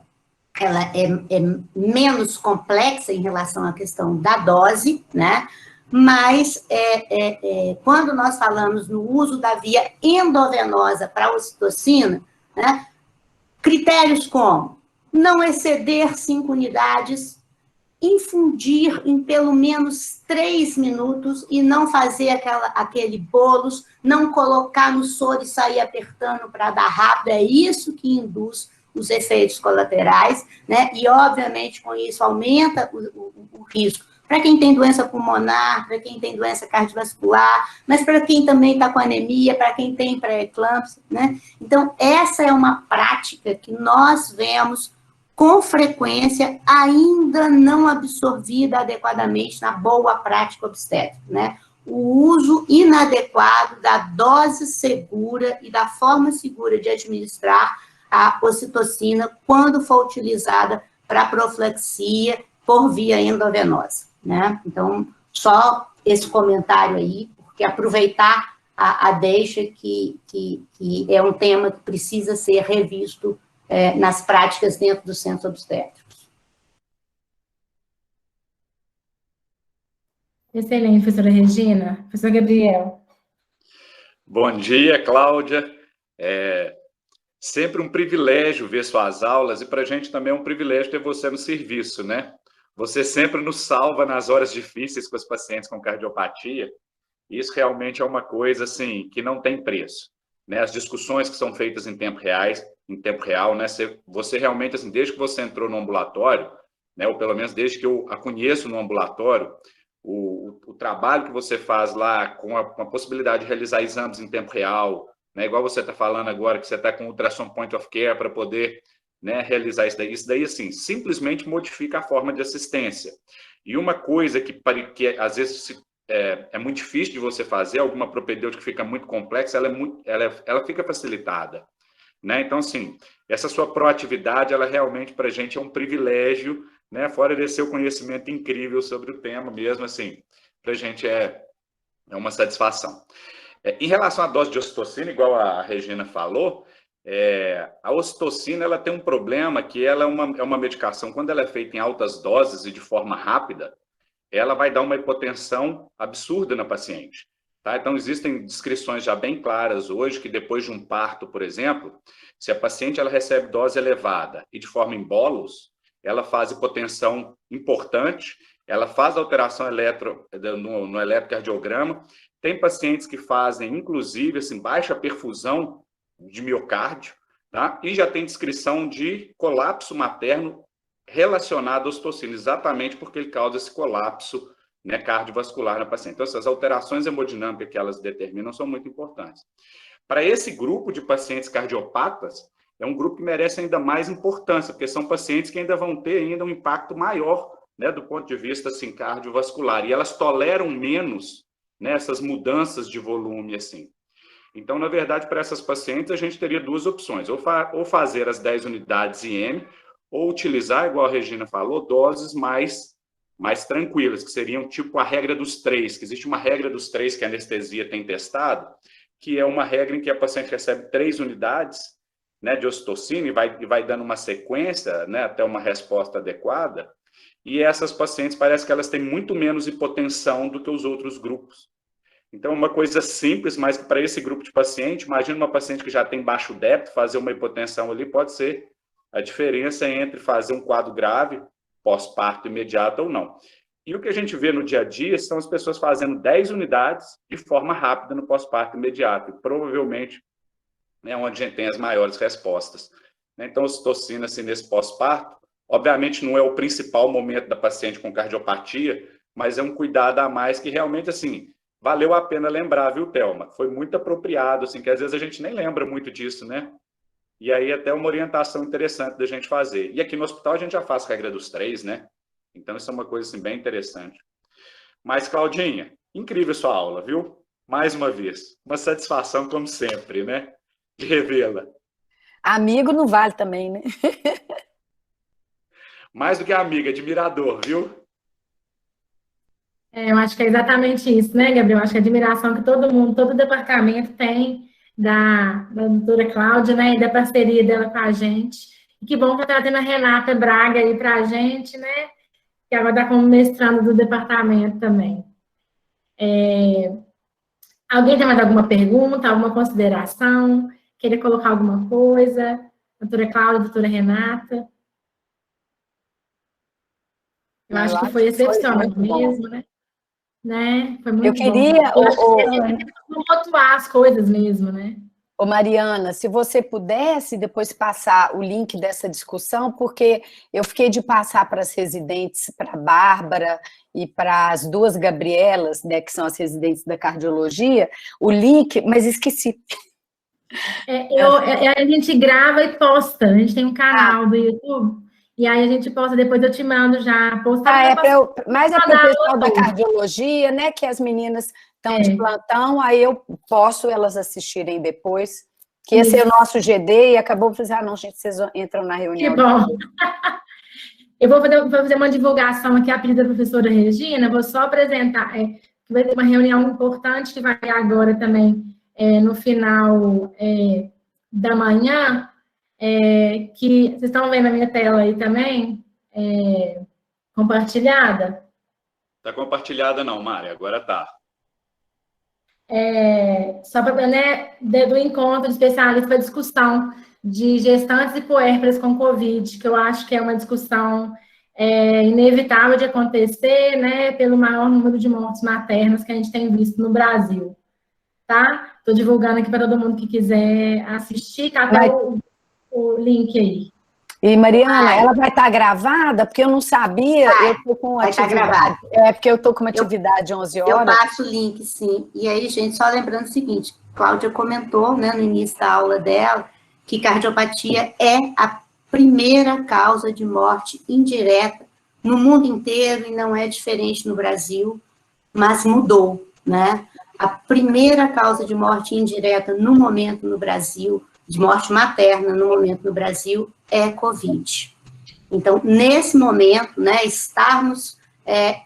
é menos complexa em relação à questão da dose, né? Mas, quando nós falamos no uso da via endovenosa para a ocitocina, né, critérios como não exceder 5 unidades, infundir em pelo menos 3 minutos e não fazer aquele bolos, não colocar no soro e sair apertando para dar rápido, é isso que induz os efeitos colaterais, né? E, obviamente, com isso aumenta o risco para quem tem doença pulmonar, para quem tem doença cardiovascular, mas para quem também está com anemia, para quem tem pré-eclâmpsia, né? Então, essa é uma prática que nós vemos com frequência, ainda não absorvida adequadamente na boa prática obstétrica, né? O uso inadequado da dose segura e da forma segura de administrar a ocitocina quando for utilizada para profilaxia por via endovenosa, né? Então, só esse comentário aí, porque aproveitar a deixa que é um tema que precisa ser revisto nas práticas dentro dos centros obstétricos. Excelente, professora Regina. Professor Gabriel. Bom dia, Cláudia. Sempre um privilégio ver suas aulas, e para a gente também é um privilégio ter você no serviço, né? Você sempre nos salva nas horas difíceis com os pacientes com cardiopatia. Isso realmente é uma coisa, assim, que não tem preço, né? As discussões que são feitas em tempo real, né? Você realmente, assim, desde que você entrou no ambulatório, né? Ou pelo menos desde que eu a conheço no ambulatório, o trabalho que você faz lá com a possibilidade de realizar exames em tempo real, né? Igual você está falando agora, que você está com o ultrassom point of care para poder, né, realizar isso daí, assim, simplesmente modifica a forma de assistência. E uma coisa que às vezes é muito difícil de você fazer, alguma propedêutica que fica muito complexa, ela fica facilitada, né? Então, assim, essa sua proatividade, ela realmente para a gente é um privilégio, né? Fora desse seu conhecimento incrível sobre o tema mesmo, assim, para a gente é uma satisfação. Em relação à dose de ocitocina, igual a Regina falou, a ocitocina ela tem um problema que ela é uma medicação, quando ela é feita em altas doses e de forma rápida, ela vai dar uma hipotensão absurda na paciente, tá? Então, existem descrições já bem claras hoje que depois de um parto, por exemplo, se a paciente ela recebe dose elevada e de forma em bolos, ela faz hipotensão importante, ela faz alteração no eletrocardiograma. Tem pacientes que fazem, inclusive, assim, baixa perfusão de miocárdio, tá? E já tem descrição de colapso materno relacionado à ocitocina, exatamente porque ele causa esse colapso, né, cardiovascular na paciente. Então, essas alterações hemodinâmicas que elas determinam são muito importantes. Para esse grupo de pacientes cardiopatas, é um grupo que merece ainda mais importância, porque são pacientes que ainda vão ter ainda um impacto maior, né, do ponto de vista assim, cardiovascular, e elas toleram menos, né, essas mudanças de volume assim. Então, na verdade, para essas pacientes, a gente teria duas opções, ou fazer as 10 unidades IM, ou utilizar, igual a Regina falou, doses mais tranquilas, que seriam tipo a regra dos 3, que existe uma regra dos 3 que a anestesia tem testado, que é uma regra em que a paciente recebe 3 unidades, né, de ocitocina e vai dando uma sequência, né, até uma resposta adequada, e essas pacientes parece que elas têm muito menos hipotensão do que os outros grupos. Então, uma coisa simples, mas que para esse grupo de paciente, imagina uma paciente que já tem baixo débito, fazer uma hipotensão ali pode ser a diferença entre fazer um quadro grave, pós-parto imediato ou não. E o que a gente vê no dia a dia são as pessoas fazendo 10 unidades de forma rápida no pós-parto imediato, e provavelmente é onde a gente tem as maiores respostas. Então, a ocitocina, assim, nesse pós-parto, obviamente não é o principal momento da paciente com cardiopatia, mas é um cuidado a mais que realmente, assim, valeu a pena lembrar, viu, Thelma? Foi muito apropriado, assim, que às vezes a gente nem lembra muito disso, né? E aí até uma orientação interessante da gente fazer. E aqui no hospital a gente já faz regra dos 3, né? Então isso é uma coisa, assim, bem interessante. Mas, Claudinha, incrível sua aula, viu? Mais uma vez, uma satisfação como sempre, né? De revê-la. Amigo não vale também, né? Mais do que amiga, admirador, viu? Eu acho que é exatamente isso, né, Gabriel? Acho que a admiração que todo mundo, todo departamento tem da doutora Cláudia, né, e da parceria dela com a gente. E que bom que está tendo a Renata Braga aí para a gente, né, que agora está como mestrando do departamento também. Alguém tem mais alguma pergunta, alguma consideração? Querer colocar alguma coisa? Doutora Cláudia, doutora Renata? Eu acho que foi excepcional mesmo, né? Foi muito Eu queria pontuar as coisas mesmo, né? Ô Mariana, se você pudesse depois passar o link dessa discussão, porque eu fiquei de passar para as residentes, para a Bárbara e para as duas Gabrielas, né, que são as residentes da cardiologia, o link, mas esqueci. A gente grava e posta, a gente tem um canal do YouTube, e aí a gente posta, depois eu te mando já. Mas é para o pessoal da cardiologia, né, que as meninas estão de plantão, aí eu posso elas assistirem depois, que esse é o nosso GD, e acabou de fazer, não, gente, vocês entram na reunião. Que bom. Eu vou fazer uma divulgação aqui, a pedido da professora Regina, vou só apresentar, que vai ter uma reunião importante que vai ter agora também, no final da manhã, que vocês estão vendo a minha tela aí também, compartilhada? Está compartilhada não, Mari, agora está. Só para, né, do encontro de especialistas para discussão de gestantes e puérperas com Covid, que eu acho que é uma discussão inevitável de acontecer, né, pelo maior número de mortes maternas que a gente tem visto no Brasil, tá? Estou divulgando aqui para todo mundo que quiser assistir, tá até o link aí. E, Mariana, ela vai estar gravada? Porque eu não sabia, eu estou com atividade. Porque eu estou com uma atividade 11 horas. Eu passo o link, sim. E aí, gente, só lembrando o seguinte, Cláudia comentou, né, no início da aula dela, que cardiopatia é a primeira causa de morte indireta no mundo inteiro e não é diferente no Brasil, mas mudou, né? A primeira causa de morte indireta no momento no Brasil, de morte materna no momento no Brasil, é Covid. Então, nesse momento, né, estarmos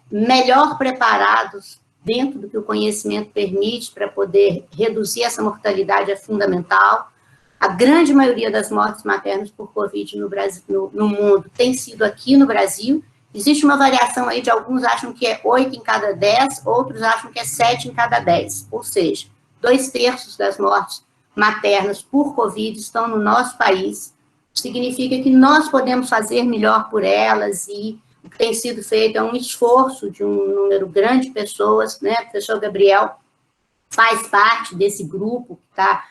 melhor preparados dentro do que o conhecimento permite para poder reduzir essa mortalidade é fundamental. A grande maioria das mortes maternas por Covid no Brasil, no mundo tem sido aqui no Brasil. Existe uma variação aí de alguns acham que é 8 em cada 10, outros acham que é 7 em cada 10. Ou seja, 2/3 das mortes maternas por Covid estão no nosso país. Significa que nós podemos fazer melhor por elas e o que tem sido feito é um esforço de um número grande de pessoas, né? O professor Gabriel faz parte desse grupo que está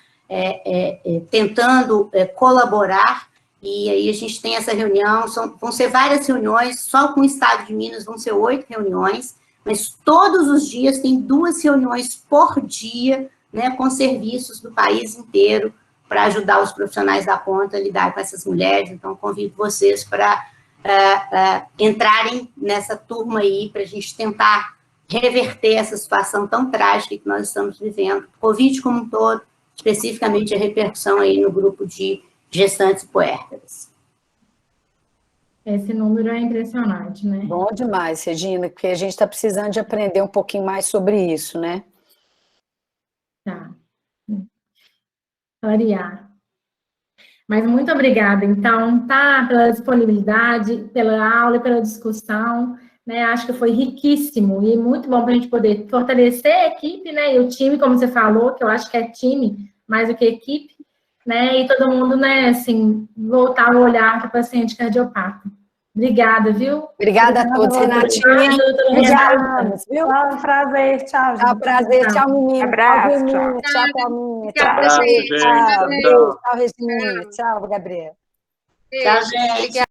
tentando colaborar, e aí a gente tem essa reunião, vão ser várias reuniões, só com o Estado de Minas vão ser 8 reuniões, mas todos os dias tem 2 reuniões por dia, né, com serviços do país inteiro, para ajudar os profissionais da ponta a lidar com essas mulheres. Então, convido vocês para entrarem nessa turma aí, para a gente tentar reverter essa situação tão trágica que nós estamos vivendo. Covid como um todo, especificamente a repercussão aí no grupo de gestantes puérperas. Esse número é impressionante, né? Bom demais, Regina, porque a gente está precisando de aprender um pouquinho mais sobre isso, né? Tá. Clarear. Mas muito obrigada, então, tá? Pela disponibilidade, pela aula e pela discussão, né? Acho que foi riquíssimo e muito bom para a gente poder fortalecer a equipe, né? E o time, como você falou, que eu acho que é time mais do que equipe, né? E todo mundo, né, assim, voltar o olhar para o paciente cardiopata. Obrigada, viu? Obrigada a todos, Renatinha. Obrigada, viu? Um prazer, tchau, gente. Tchau, prazer, tchau, menina. Abraço, tchau, Thelminha. Tchau, Tchau, Regina. gente. Tchau, Regininha. Tchau, Gabriela. Tchau, gente.